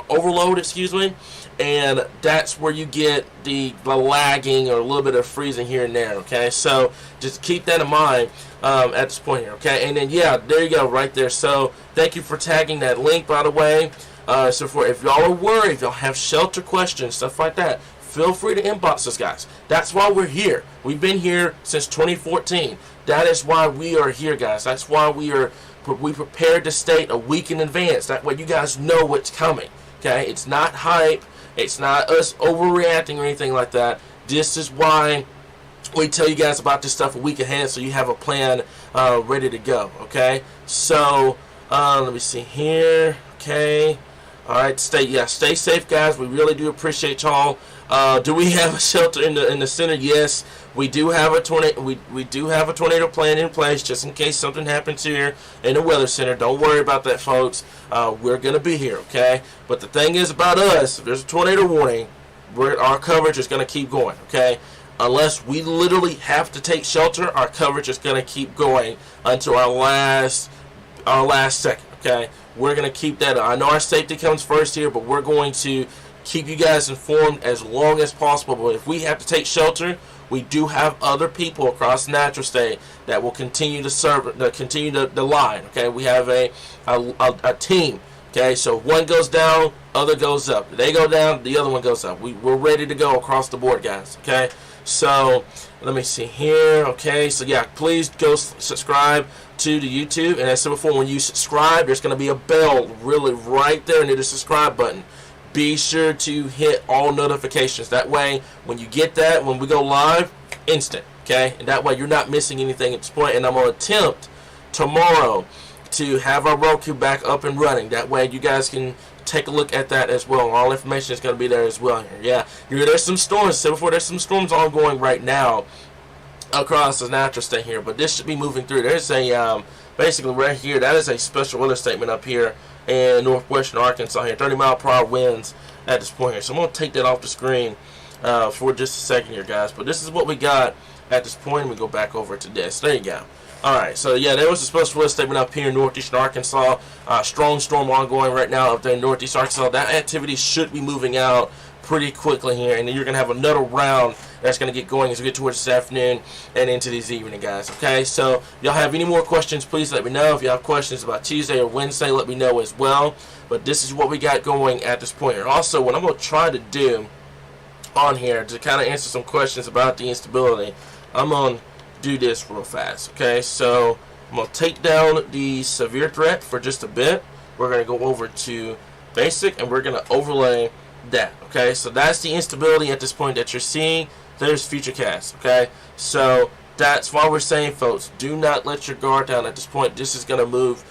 overload, excuse me. And that's where you get the lagging or a little bit of freezing here and there, okay? So just keep that in mind at this point here, okay? And then, yeah, there you go, right there. So thank you for tagging that link, by the way. If y'all are worried, if y'all have shelter questions, stuff like that, feel free to inbox us, guys. That's why we're here. We've been here since 2014. That is why we are here, guys. That's why we prepared the state a week in advance. That way you guys know what's coming, okay? It's not hype. It's not us overreacting or anything like that. This is why we tell you guys about this stuff a week ahead so you have a plan ready to go, okay? So, let me see here, okay? All right, stay safe, guys. We really do appreciate y'all. Do we have a shelter in the center? Yes, we do have a tornado. We do have a tornado plan in place just in case something happens here in the weather center. Don't worry about that, folks. We're gonna be here, okay? But the thing is about us, if there's a tornado warning, our coverage is gonna keep going, okay? Unless we literally have to take shelter, our coverage is gonna keep going until our last second, okay? We're going to keep that up. I know our safety comes first here, but we're going to keep you guys informed as long as possible. But if we have to take shelter, we do have other people across the natural state that will continue to serve, continue the line. Okay, we have a team. Okay, so one goes down, other goes up. They go down, the other one goes up. We're ready to go across the board, guys. Okay, so let me see here. Okay, so yeah, please go subscribe to the YouTube. And as I said before, when you subscribe, there's going to be a bell really right there near the subscribe button. Be sure to hit all notifications. That way, when you get that, when we go live, instant. Okay, and that way you're not missing anything at this point. And I'm going to attempt tomorrow to have our Roku back up and running. That way you guys can take a look at that as well. All information is going to be there as well here. Yeah, there's some storms. So before, there's some storms ongoing right now across the natural state here, but this should be moving through. There's a basically right here, that is a special weather statement up here in northwestern Arkansas here, 30-mile-per-hour winds at this point here. So I'm going to take that off the screen for just a second here, guys. But this is what we got at this point. We go back over to this. There you go. Alright, so yeah, there was a special weather statement up here in northeastern Arkansas. Strong storm ongoing right now up there in northeast Arkansas. That activity should be moving out pretty quickly here, and then you're going to have another round that's going to get going as we get towards this afternoon and into this evening, guys. Okay, so if y'all have any more questions, please let me know. If you have questions about Tuesday or Wednesday, let me know as well. But this is what we got going at this point here. Also, what I'm going to try to do on here to kind of answer some questions about the instability, I'm going to do this real fast. Okay, so I'm going to take down the severe threat for just a bit. We're going to go over to basic, and we're going to overlay that. Okay, so that's the instability at this point that you're seeing. There's Futurecast. Okay, so that's why we're saying, folks, do not let your guard down at this point. This is going to move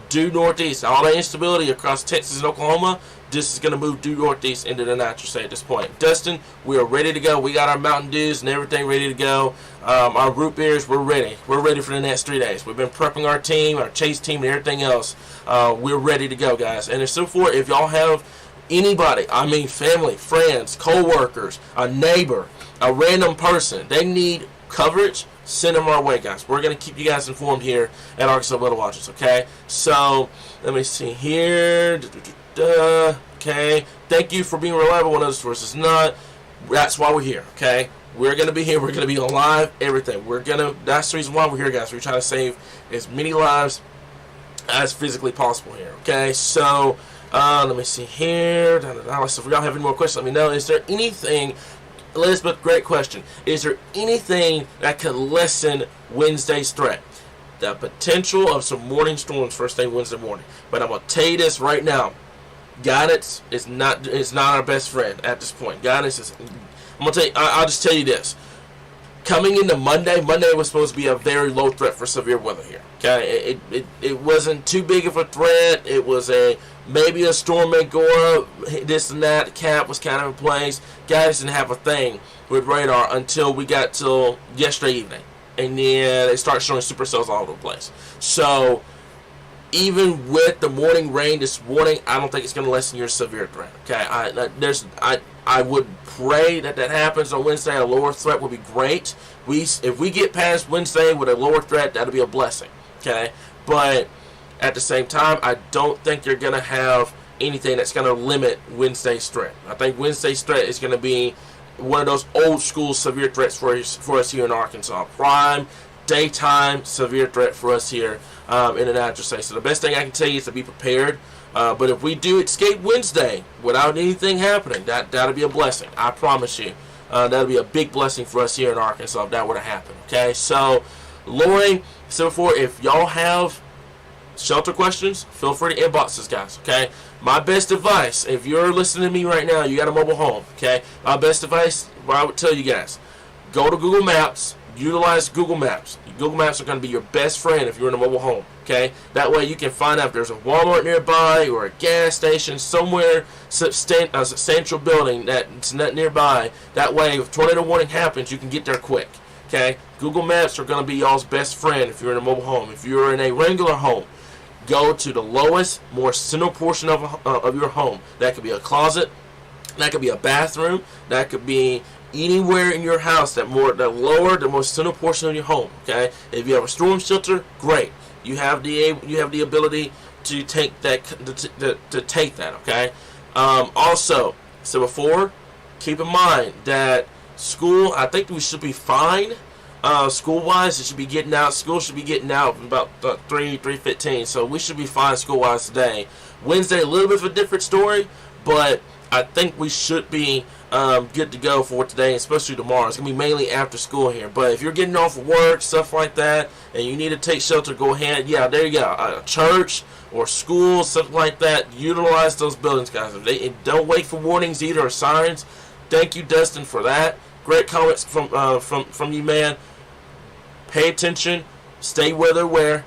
due northeast. All the instability across Texas and Oklahoma, this is going to move due northeast into the natural state at this point. Dustin, we are ready to go. We got our Mountain Dews and everything ready to go. Our root beers, we're ready. We're ready for the next 3 days. We've been prepping our team, our chase team, and everything else. We're ready to go, guys. And so forth, if y'all have anybody, I mean family, friends, co-workers, a neighbor, a random person, they need coverage, send them our way, guys. We're going to keep you guys informed here at Arkansas Weather Watches, okay? So, let me see here. Okay. Thank you for being reliable when other sources not. That's why we're here, okay? We're going to be here. We're going to be on live, everything. That's the reason why we're here, guys. We're trying to save as many lives as physically possible here, okay? So, let me see here. So if y'all have any more questions, let me know. Is there anything, Elizabeth, great question. Is there anything that could lessen Wednesday's threat? The potential of some morning storms first thing Wednesday morning. But I'm going to tell you this right now. Guidance is not our best friend at this point. Guidance is, I'll just tell you this. Coming into Monday was supposed to be a very low threat for severe weather here. Okay, it wasn't too big of a threat. It was maybe a storm may go up, this and that. The cap was kind of in place. Guys didn't have a thing with radar until we got till yesterday evening, and then they started showing supercells all over the place. So even with the morning rain this morning, I don't think it's going to lessen your severe threat. Okay, I would pray that happens on Wednesday. A lower threat would be great. If we get past Wednesday with a lower threat, that'll be a blessing. Okay, but at the same time, I don't think you're going to have anything that's going to limit Wednesday's threat. I think Wednesday's threat is going to be one of those old school severe threats for us here in Arkansas. Prime, daytime, severe threat for us here in the natural state. So the best thing I can tell you is to be prepared. But if we do escape Wednesday without anything happening, that'll be a blessing. I promise you. That'll be a big blessing for us here in Arkansas if that were to happen. Okay, so Lori, so before, if y'all have shelter questions, feel free to inbox us, guys. Okay, my best advice, if you're listening to me right now, you got a mobile home. Okay, my best advice, what I would tell you guys, go to Google Maps, utilize Google Maps. Google Maps are going to be your best friend if you're in a mobile home. Okay, that way you can find out if there's a Walmart nearby or a gas station somewhere, a substantial building that's not nearby. That way, if tornado warning happens, you can get there quick. Okay, Google Maps are going to be y'all's best friend if you're in a mobile home. If you're in a regular home, go to the lowest, more central portion of your home. That could be a closet, that could be a bathroom, that could be anywhere in your house that lower, the most central portion of your home. Okay, if you have a storm shelter, great. You have the ability to take that to take that. Okay. Also, so before, keep in mind that school, I think we should be fine. School-wise, it should be getting out. School should be getting out about 3:15. So we should be fine school-wise today. Wednesday, a little bit of a different story, but I think we should be good to go for today, especially tomorrow. It's going to be mainly after school here. But if you're getting off of work, stuff like that, and you need to take shelter, go ahead. Yeah, there you go. A church or school, something like that. Utilize those buildings, guys. Don't wait for warnings either or signs. Thank you, Dustin, for that. Great comments from you, man. Pay attention. Stay weather aware.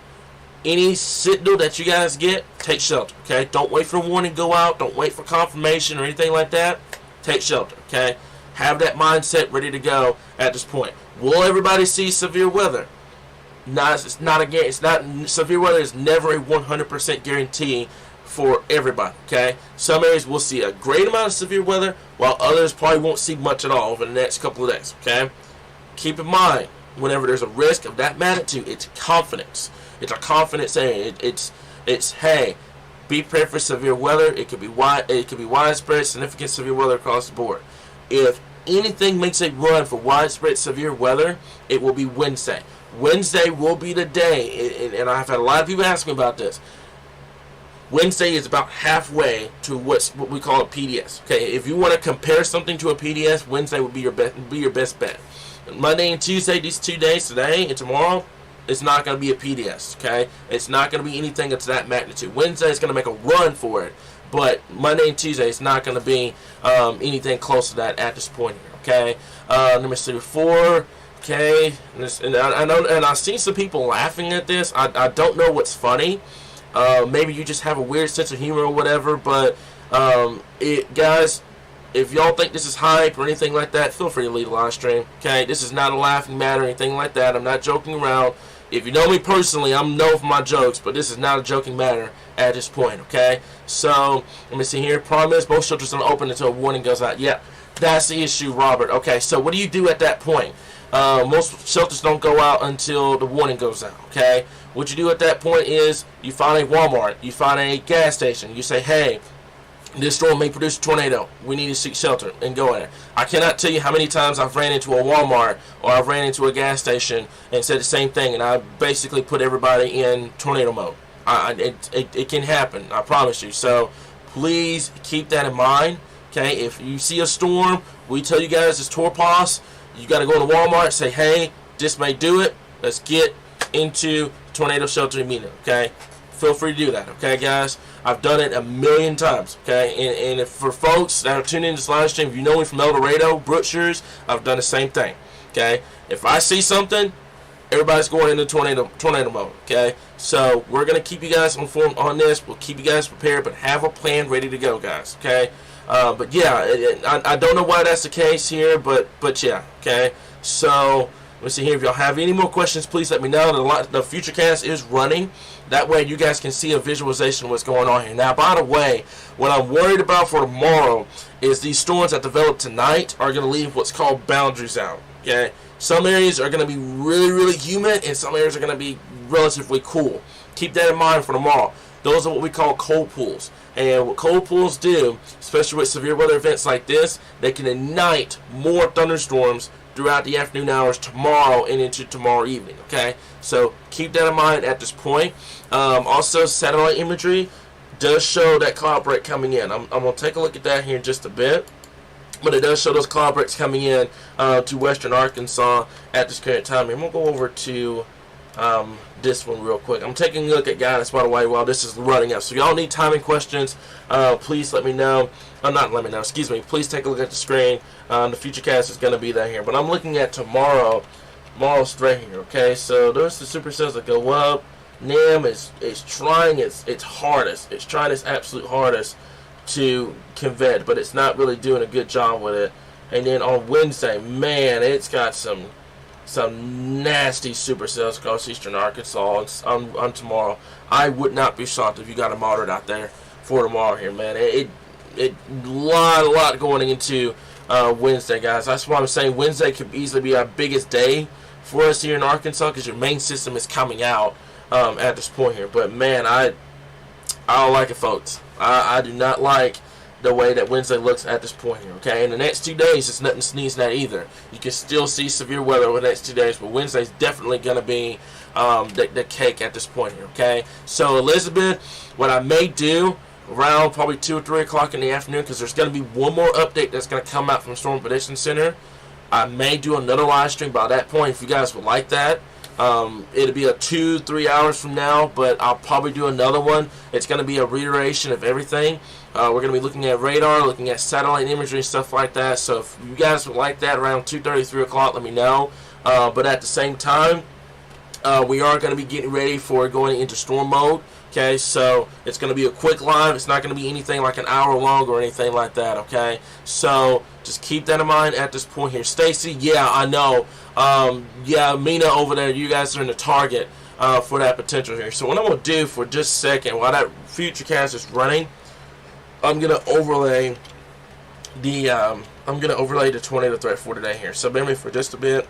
Any signal that you guys get, take shelter, okay? Don't wait for a warning, go out. Don't wait for confirmation or anything like that. Take shelter, okay? Have that mindset ready to go at this point. Will everybody see severe weather? It's not severe weather is never a 100% guarantee for everybody, okay? Some areas will see a great amount of severe weather, while others probably won't see much at all over the next couple of days, okay? Keep in mind, whenever there's a risk of that magnitude, it's confidence. It's a confidence saying. It's hey, be prepared for severe weather. It could be widespread, significant severe weather across the board. If anything makes a run for widespread severe weather, it will be Wednesday. Wednesday will be the day, and I've had a lot of people ask me about this. Wednesday is about halfway to what we call a PDS. Okay, if you want to compare something to a PDS, Wednesday would be your best bet. Monday and Tuesday, these 2 days, today and tomorrow, it's not going to be a PDS, okay? It's not going to be anything that's that magnitude. Wednesday is going to make a run for it, but Monday and Tuesday is not going to be anything close to that at this point here, okay? Let me see, before, okay, and I know, and I've seen some people laughing at this. I don't know what's funny. Maybe you just have a weird sense of humor or whatever, but guys, if y'all think this is hype or anything like that, feel free to leave a live stream, okay? This is not a laughing matter or anything like that. I'm not joking around. If you know me personally, I'm known for my jokes, but this is not a joking matter at this point, okay? So, let me see here. Problem is, most shelters don't open until a warning goes out. Yeah, that's the issue, Robert. Okay, so what do you do at that point? Most shelters don't go out until the warning goes out, okay? What you do at that point is you find a Walmart, you find a gas station, you say, hey, this storm may produce a tornado. We need to seek shelter and go in there. I cannot tell you how many times I've ran into a Walmart or I've ran into a gas station and said the same thing, and I basically put everybody in tornado mode. It can happen, I promise you. So please keep that in mind. Okay, if you see a storm, we tell you guys it's Torpos. You got to go to Walmart and say, hey, this may do it. Let's get into tornado shelter immediately. Okay, feel free to do that. Okay, guys. I've done it a million times, okay? And if for folks that are tuning in this live stream, if you know me from El Dorado, Brookshires, I've done the same thing, okay? If I see something, everybody's going into tornado mode, okay? So we're going to keep you guys informed on this. We'll keep you guys prepared, but have a plan ready to go, guys, okay? But yeah, I don't know why that's the case here, but yeah, okay? So let's see here. If y'all have any more questions, please let me know. The Futurecast is running. That way you guys can see a visualization of what's going on here. Now, by the way, what I'm worried about for tomorrow is these storms that develop tonight are going to leave what's called boundaries out. Okay, some areas are going to be really, really humid, and some areas are going to be relatively cool. Keep that in mind for tomorrow. Those are what we call cold pools. And what cold pools do, especially with severe weather events like this, they can ignite more thunderstorms throughout the afternoon hours tomorrow and into tomorrow evening, okay? So keep that in mind at this point. Also, satellite imagery does show that cloud break coming in. I'm going to take a look at that here in just a bit. But it does show those cloud breaks coming in to western Arkansas at this current time. I'm going to go over to this one real quick. I'm taking a look at guidance, by the way, while this is running up. So if y'all need timing questions, please let me know. Not let me know, excuse me. Please take a look at the screen. The Futurecast is going to be there here. But I'm looking at tomorrow. Tomorrow's straight here, okay? So there's the supercells that go up. NAM is trying its hardest. It's trying its absolute hardest to convert, but it's not really doing a good job with it. And then on Wednesday, man, it's got some nasty supercells across eastern Arkansas on tomorrow. I would not be shocked if you got a moderate out there for tomorrow here, man. A lot going into Wednesday, guys. That's why I'm saying Wednesday could easily be our biggest day for us here in Arkansas, because your main system is coming out at this point here. But man, I don't like it, folks. I do not like the way that Wednesday looks at this point here, okay? In the next 2 days, it's nothing to sneeze at either. You can still see severe weather over the next 2 days, but Wednesday's definitely going to be the cake at this point here, okay? So, Elizabeth, what I may do around probably 2 or 3 o'clock in the afternoon, because there's going to be one more update that's going to come out from Storm Prediction Center. I may do another live stream by that point if you guys would like that. It'll be a 2-3 hours from now, but I'll probably do another one. It's going to be a reiteration of everything. We're going to be looking at radar, looking at satellite imagery, stuff like that. So if you guys would like that around 2:30, 3 o'clock, let me know. But at the same time, we are going to be getting ready for going into storm mode. Okay, so it's going to be a quick live. It's not going to be anything like an hour long or anything like that, okay? So just keep that in mind at this point here. Stacy, yeah, I know. Yeah, Mina over there, you guys are in the target for that potential here. So what I'm going to do for just a second, while that Futurecast is running, I'm going to overlay the tornado threat for today here. So bear with me for just a bit.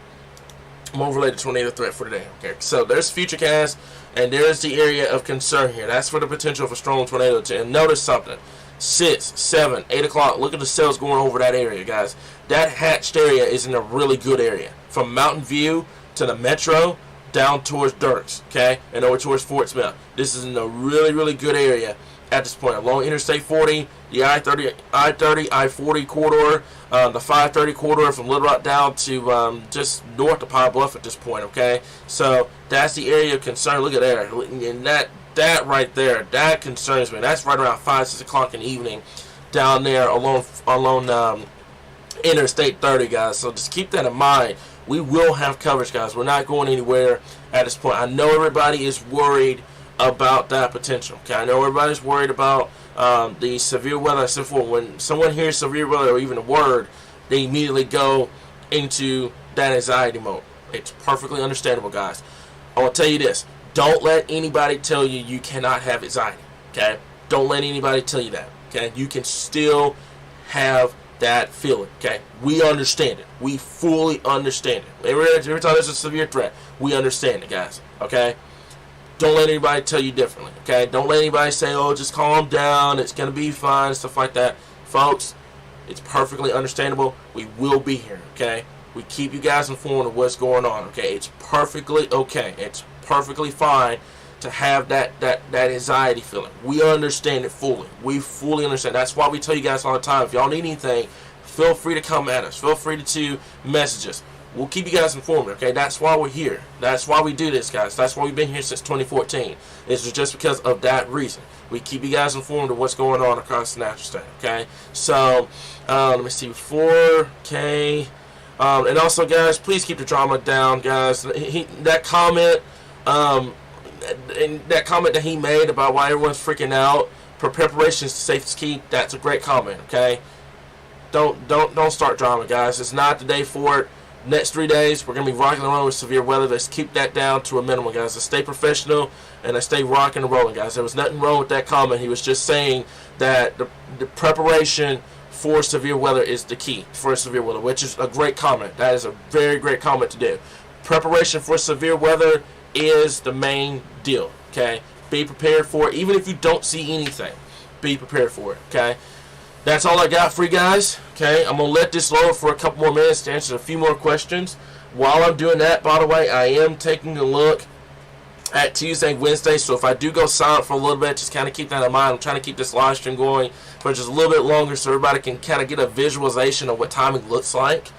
I'm overlay the tornado threat for today. Okay, so there's Futurecast, and there's the area of concern here. That's for the potential for strong tornado. And notice something: 6, 7, 8 o'clock. Look at the cells going over that area, guys. That hatched area is in a really good area, from Mountain View to the Metro down towards Dirks, okay, and over towards Fort Smith. This is in a really, really good area at this point. Along Interstate 40, the I-30, I-40 corridor, the 530 corridor from Little Rock down to just north of Pine Bluff at this point, okay? So that's the area of concern. Look at there. And that right there, that concerns me. That's right around 5, 6 o'clock in the evening down there along Interstate 30, guys. So just keep that in mind. We will have coverage, guys. We're not going anywhere at this point. I know everybody is worried about that potential. Okay, I know everybody's worried about the severe weather. So when someone hears severe weather or even a word, they immediately go into that anxiety mode. It's perfectly understandable, guys. I want to tell you this. Don't let anybody tell you you cannot have anxiety, okay? Don't let anybody tell you that, okay? You can still have that feeling, okay? We understand it. We fully understand it. Every time there's a severe threat, we understand it, guys, okay? Don't let anybody tell you differently, okay? Don't let anybody say, oh, just calm down, it's going to be fine, stuff like that. Folks, it's perfectly understandable. We will be here, okay? We keep you guys informed of what's going on, okay? It's perfectly okay. It's perfectly fine to have that anxiety feeling. We understand it fully. We fully understand. That's why we tell you guys all the time, if y'all need anything, feel free to come at us. Feel free to message us. We'll keep you guys informed, okay? That's why we're here. That's why we do this, guys. That's why we've been here since 2014. It's just because of that reason. We keep you guys informed of what's going on across the natural state, okay? So, let me see, 4K. And also, guys, please keep the drama down, guys. That comment that he made about why everyone's freaking out, preparation is safety's key, that's a great comment, okay? Don't start drama, guys. It's not the day for it. Next 3 days, we're going to be rocking and rolling with severe weather. Let's keep that down to a minimum, guys. Let's stay professional, and let's stay rocking and rolling, guys. There was nothing wrong with that comment. He was just saying that the preparation for severe weather is the key for severe weather, which is a great comment. That is a very great comment to do. Preparation for severe weather is the main deal, okay? Be prepared for it. Even if you don't see anything, be prepared for it, okay? That's all I got for you guys, okay? I'm going to let this load for a couple more minutes to answer a few more questions. While I'm doing that, by the way, I am taking a look at Tuesday and Wednesday, so if I do go silent for a little bit, just kind of keep that in mind. I'm trying to keep this live stream going for just a little bit longer so everybody can kind of get a visualization of what timing looks like.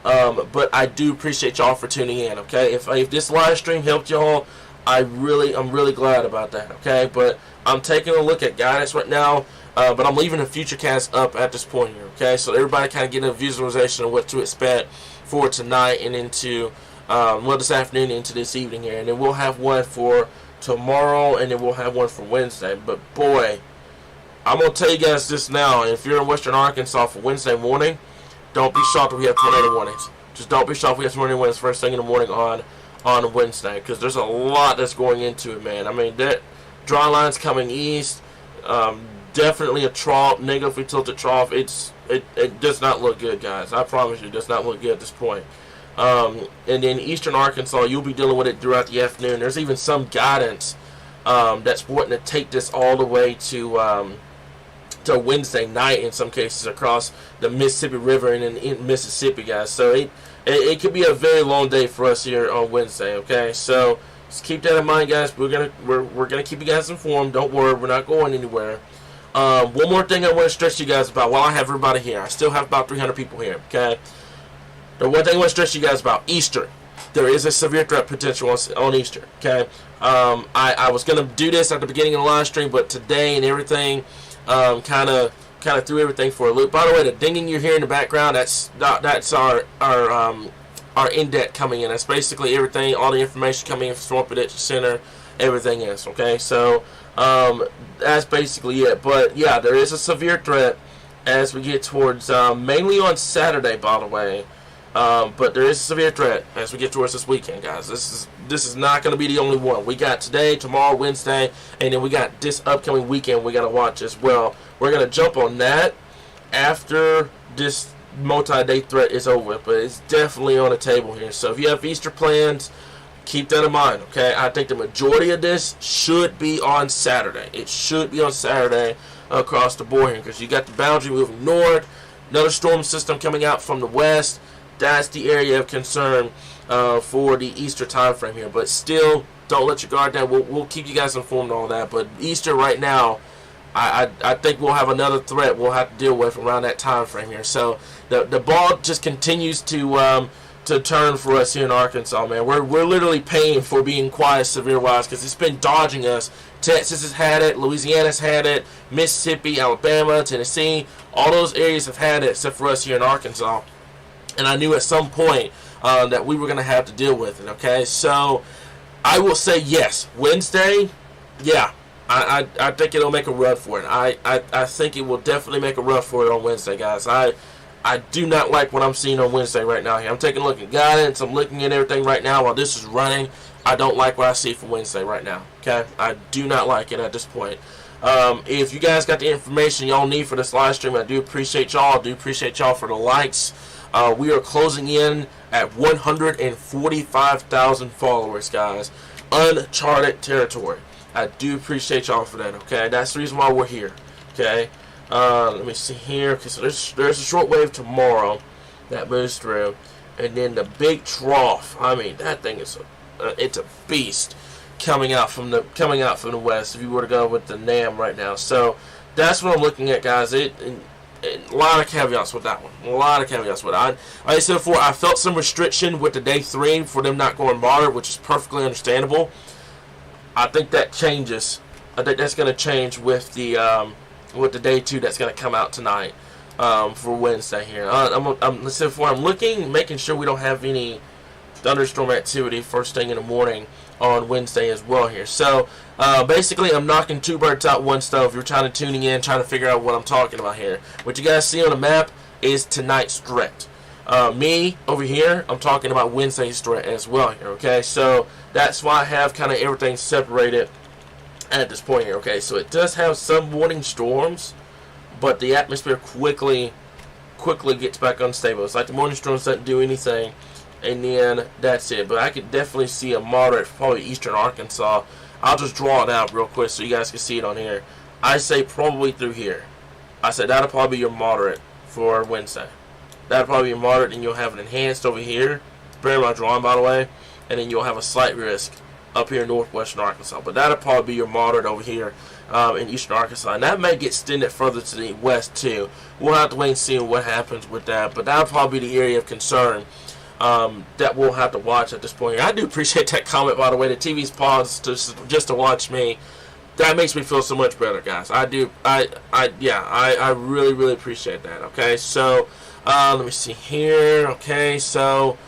But I do appreciate y'all for tuning in, okay? If this live stream helped y'all, I'm really glad about that, okay? But I'm taking a look at guidance right now. But I'm leaving the Futurecast up at this point here, okay? So everybody kind of get a visualization of what to expect for tonight and into, this afternoon into this evening here. And then we'll have one for tomorrow, and then we'll have one for Wednesday. But, boy, I'm going to tell you guys this now. If you're in Western Arkansas for Wednesday morning, don't be shocked if we have tornado warnings. Just don't be shocked if we have tornado warnings first thing in the morning on Wednesday, because there's a lot that's going into it, man. I mean, that dry line's coming east. Definitely a trough, negatively tilted trough. It does not look good, guys. I promise you, it does not look good at this point. And in eastern Arkansas, you'll be dealing with it throughout the afternoon. There's even some guidance that's wanting to take this all the way to Wednesday night in some cases across the Mississippi River and in Mississippi, guys. So it could be a very long day for us here on Wednesday. Okay, so just keep that in mind, guys. We're gonna keep you guys informed. Don't worry, we're not going anywhere. One more thing I want to stress you guys about while I have everybody here. I still have about 300 people here, okay? The one thing I want to stress you guys about, Easter. There is a severe threat potential on Easter, okay? I was going to do this at the beginning of the live stream, but today and everything kind of threw everything for a loop. By the way, the dinging you hear in the background, that's our index coming in. That's basically everything, all the information coming in from Storm Prediction Center, everything is, okay? So that's basically it. But yeah, there is a severe threat as we get towards mainly on Saturday, by the way. But there is a severe threat as we get towards this weekend, guys. This is not going to be the only one. We got today, tomorrow, Wednesday, and then we got this upcoming weekend we got to watch as well. We're going to jump on that after this multi-day threat is over, but it's definitely on the table here. So if you have Easter plans, keep that in mind, okay? I think the majority of this should be on Saturday. It should be on Saturday across the board here, because you got the boundary moving north, another storm system coming out from the west. That's the area of concern for the Easter time frame here. But still, don't let your guard down. We'll keep you guys informed on all that. But Easter right now, I think we'll have another threat we'll have to deal with around that time frame here. So the ball just continues to turn for us here in Arkansas, man. We're literally paying for being quiet severe-wise, because it's been dodging us. Texas has had it, Louisiana's had it, Mississippi, Alabama, Tennessee, all those areas have had it except for us here in Arkansas. And I knew at some point that we were going to have to deal with it, okay? So I will say yes. Wednesday, yeah, I think it'll make a run for it. I think it will definitely make a run for it on Wednesday, guys. I do not like what I'm seeing on Wednesday right now here. I'm taking a look at guidance. I'm looking at everything right now while this is running. I don't like what I see for Wednesday right now. Okay, I do not like it at this point. If you guys got the information y'all need for this live stream, I do appreciate y'all. I do appreciate y'all for the likes. We are closing in at 145,000 followers, guys. Uncharted territory. I do appreciate y'all for that. Okay, that's the reason why we're here. Okay. Let me see here. Okay, so there's a shortwave tomorrow that moves through, and then the big trough. I mean, that thing is it's a beast coming out from the west. If you were to go with the NAM right now, so that's what I'm looking at, guys. A lot of caveats with that one. A lot of caveats with it. Like I said before, I felt some restriction with the day 3 for them not going moderate, which is perfectly understandable. I think that changes. I think that's going to change with the day 2 that's going to come out tonight for Wednesday here. Let's say before I'm looking, making sure we don't have any thunderstorm activity first thing in the morning on Wednesday as well here. So basically, I'm knocking 2 birds out one stone. If you're trying to tuning in, trying to figure out what I'm talking about here, what you guys see on the map is tonight's threat. Me over here, I'm talking about Wednesday's threat as well here. Okay, so that's why I have kind of everything separated at this point here. Okay, so it does have some morning storms, but the atmosphere quickly gets back unstable. It's like the morning storms doesn't do anything, and then that's it. But I could definitely see a moderate, probably eastern Arkansas. I'll just draw it out real quick so you guys can see it on here. I say probably through here. I said that'll probably be your moderate for Wednesday. That'll probably be your moderate, and you'll have an enhanced over here. Very much drawing, by the way, and then you'll have a slight risk up here in northwestern Arkansas. But that'll probably be your moderate over here in eastern Arkansas. And that may get extended further to the west, too. We'll have to wait and see what happens with that. But that'll probably be the area of concern that we'll have to watch at this point here. I do appreciate that comment, by the way. The TV's paused just to watch me. That makes me feel so much better, guys. I do. I really, really appreciate that. Okay, so let me see here. Okay, so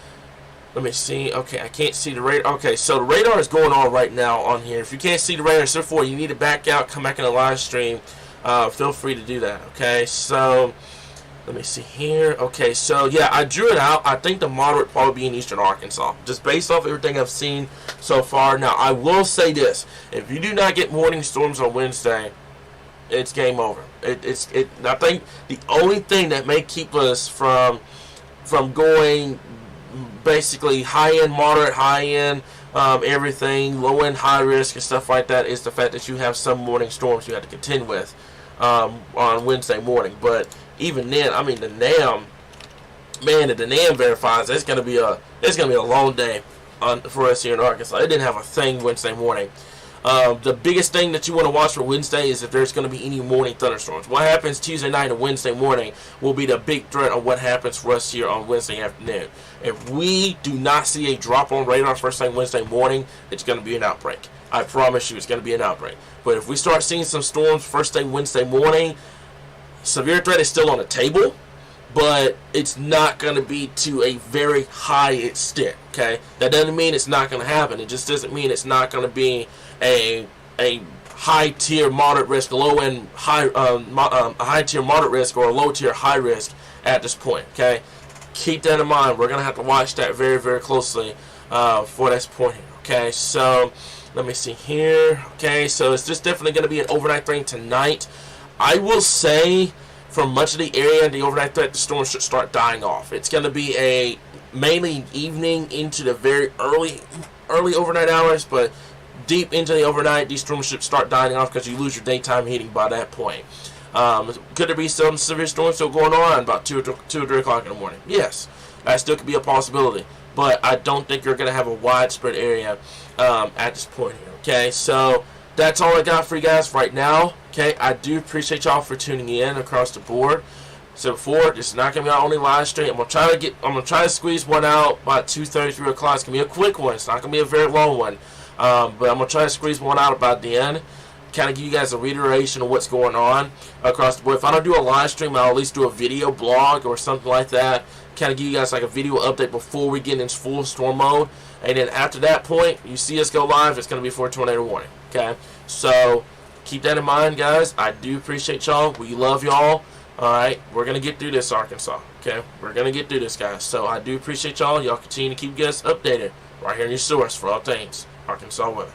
let me see. Okay, I can't see the radar. Okay, so the radar is going on right now on here. If you can't see the radar, so therefore you need to back out, come back in the live stream. Feel free to do that. Okay, so let me see here. Okay, so yeah, I drew it out. I think the moderate probably be in eastern Arkansas, just based off everything I've seen so far. Now, I will say this: if you do not get morning storms on Wednesday, it's game over. I think the only thing that may keep us from going basically high-end, moderate, high-end, everything, low-end, high-risk, and stuff like that is the fact that you have some morning storms you have to contend with on Wednesday morning. But even then, I mean, the NAM, man, if the NAM verifies, it's gonna be a long day for us here in Arkansas. It didn't have a thing Wednesday morning. The biggest thing that you want to watch for Wednesday is if there's going to be any morning thunderstorms. What happens Tuesday night and Wednesday morning will be the big threat on what happens for us here on Wednesday afternoon. If we do not see a drop on radar first thing Wednesday morning, it's going to be an outbreak. I promise you it's going to be an outbreak. But if we start seeing some storms first thing Wednesday morning, severe threat is still on the table, but it's not going to be to a very high extent. Okay, that doesn't mean it's not going to happen. It just doesn't mean it's not going to be a high tier moderate risk, low end high high tier moderate risk, or a low tier high risk at this point. Okay, keep that in mind. We're gonna have to watch that very, very closely for this point here. Okay, so let me see here. Okay, so it's just definitely gonna be an overnight thing tonight. I will say, for much of the area, the overnight threat, the storm should start dying off. It's gonna be a mainly evening into the very early overnight hours, but deep into the overnight, these storms should start dying off because you lose your daytime heating by that point. Could there be some severe storms still going on about 2 or 3 o'clock in the morning? Yes, that still could be a possibility, but I don't think you're going to have a widespread area at this point here. Okay, so that's all I got for you guys right now. Okay, I do appreciate y'all for tuning in across the board. So before, this is not gonna be our only live stream. I'm gonna try to squeeze one out by 2:30, 3 o'clock. It's gonna be a quick one. It's not gonna be a very long one. But I'm going to try to squeeze one out about the end, kind of give you guys a reiteration of what's going on across the board. If I don't do a live stream, I'll at least do a video blog or something like that, kind of give you guys like a video update before we get into full storm mode. And then after that point, you see us go live, it's going to be for a tornado warning. Okay, so keep that in mind, guys. I do appreciate y'all. We love y'all. Alright, we're going to get through this, Arkansas. Okay, we're going to get through this, guys. So I do appreciate y'all. Y'all continue to keep you guys updated right here in your source for all things Arkansas weather.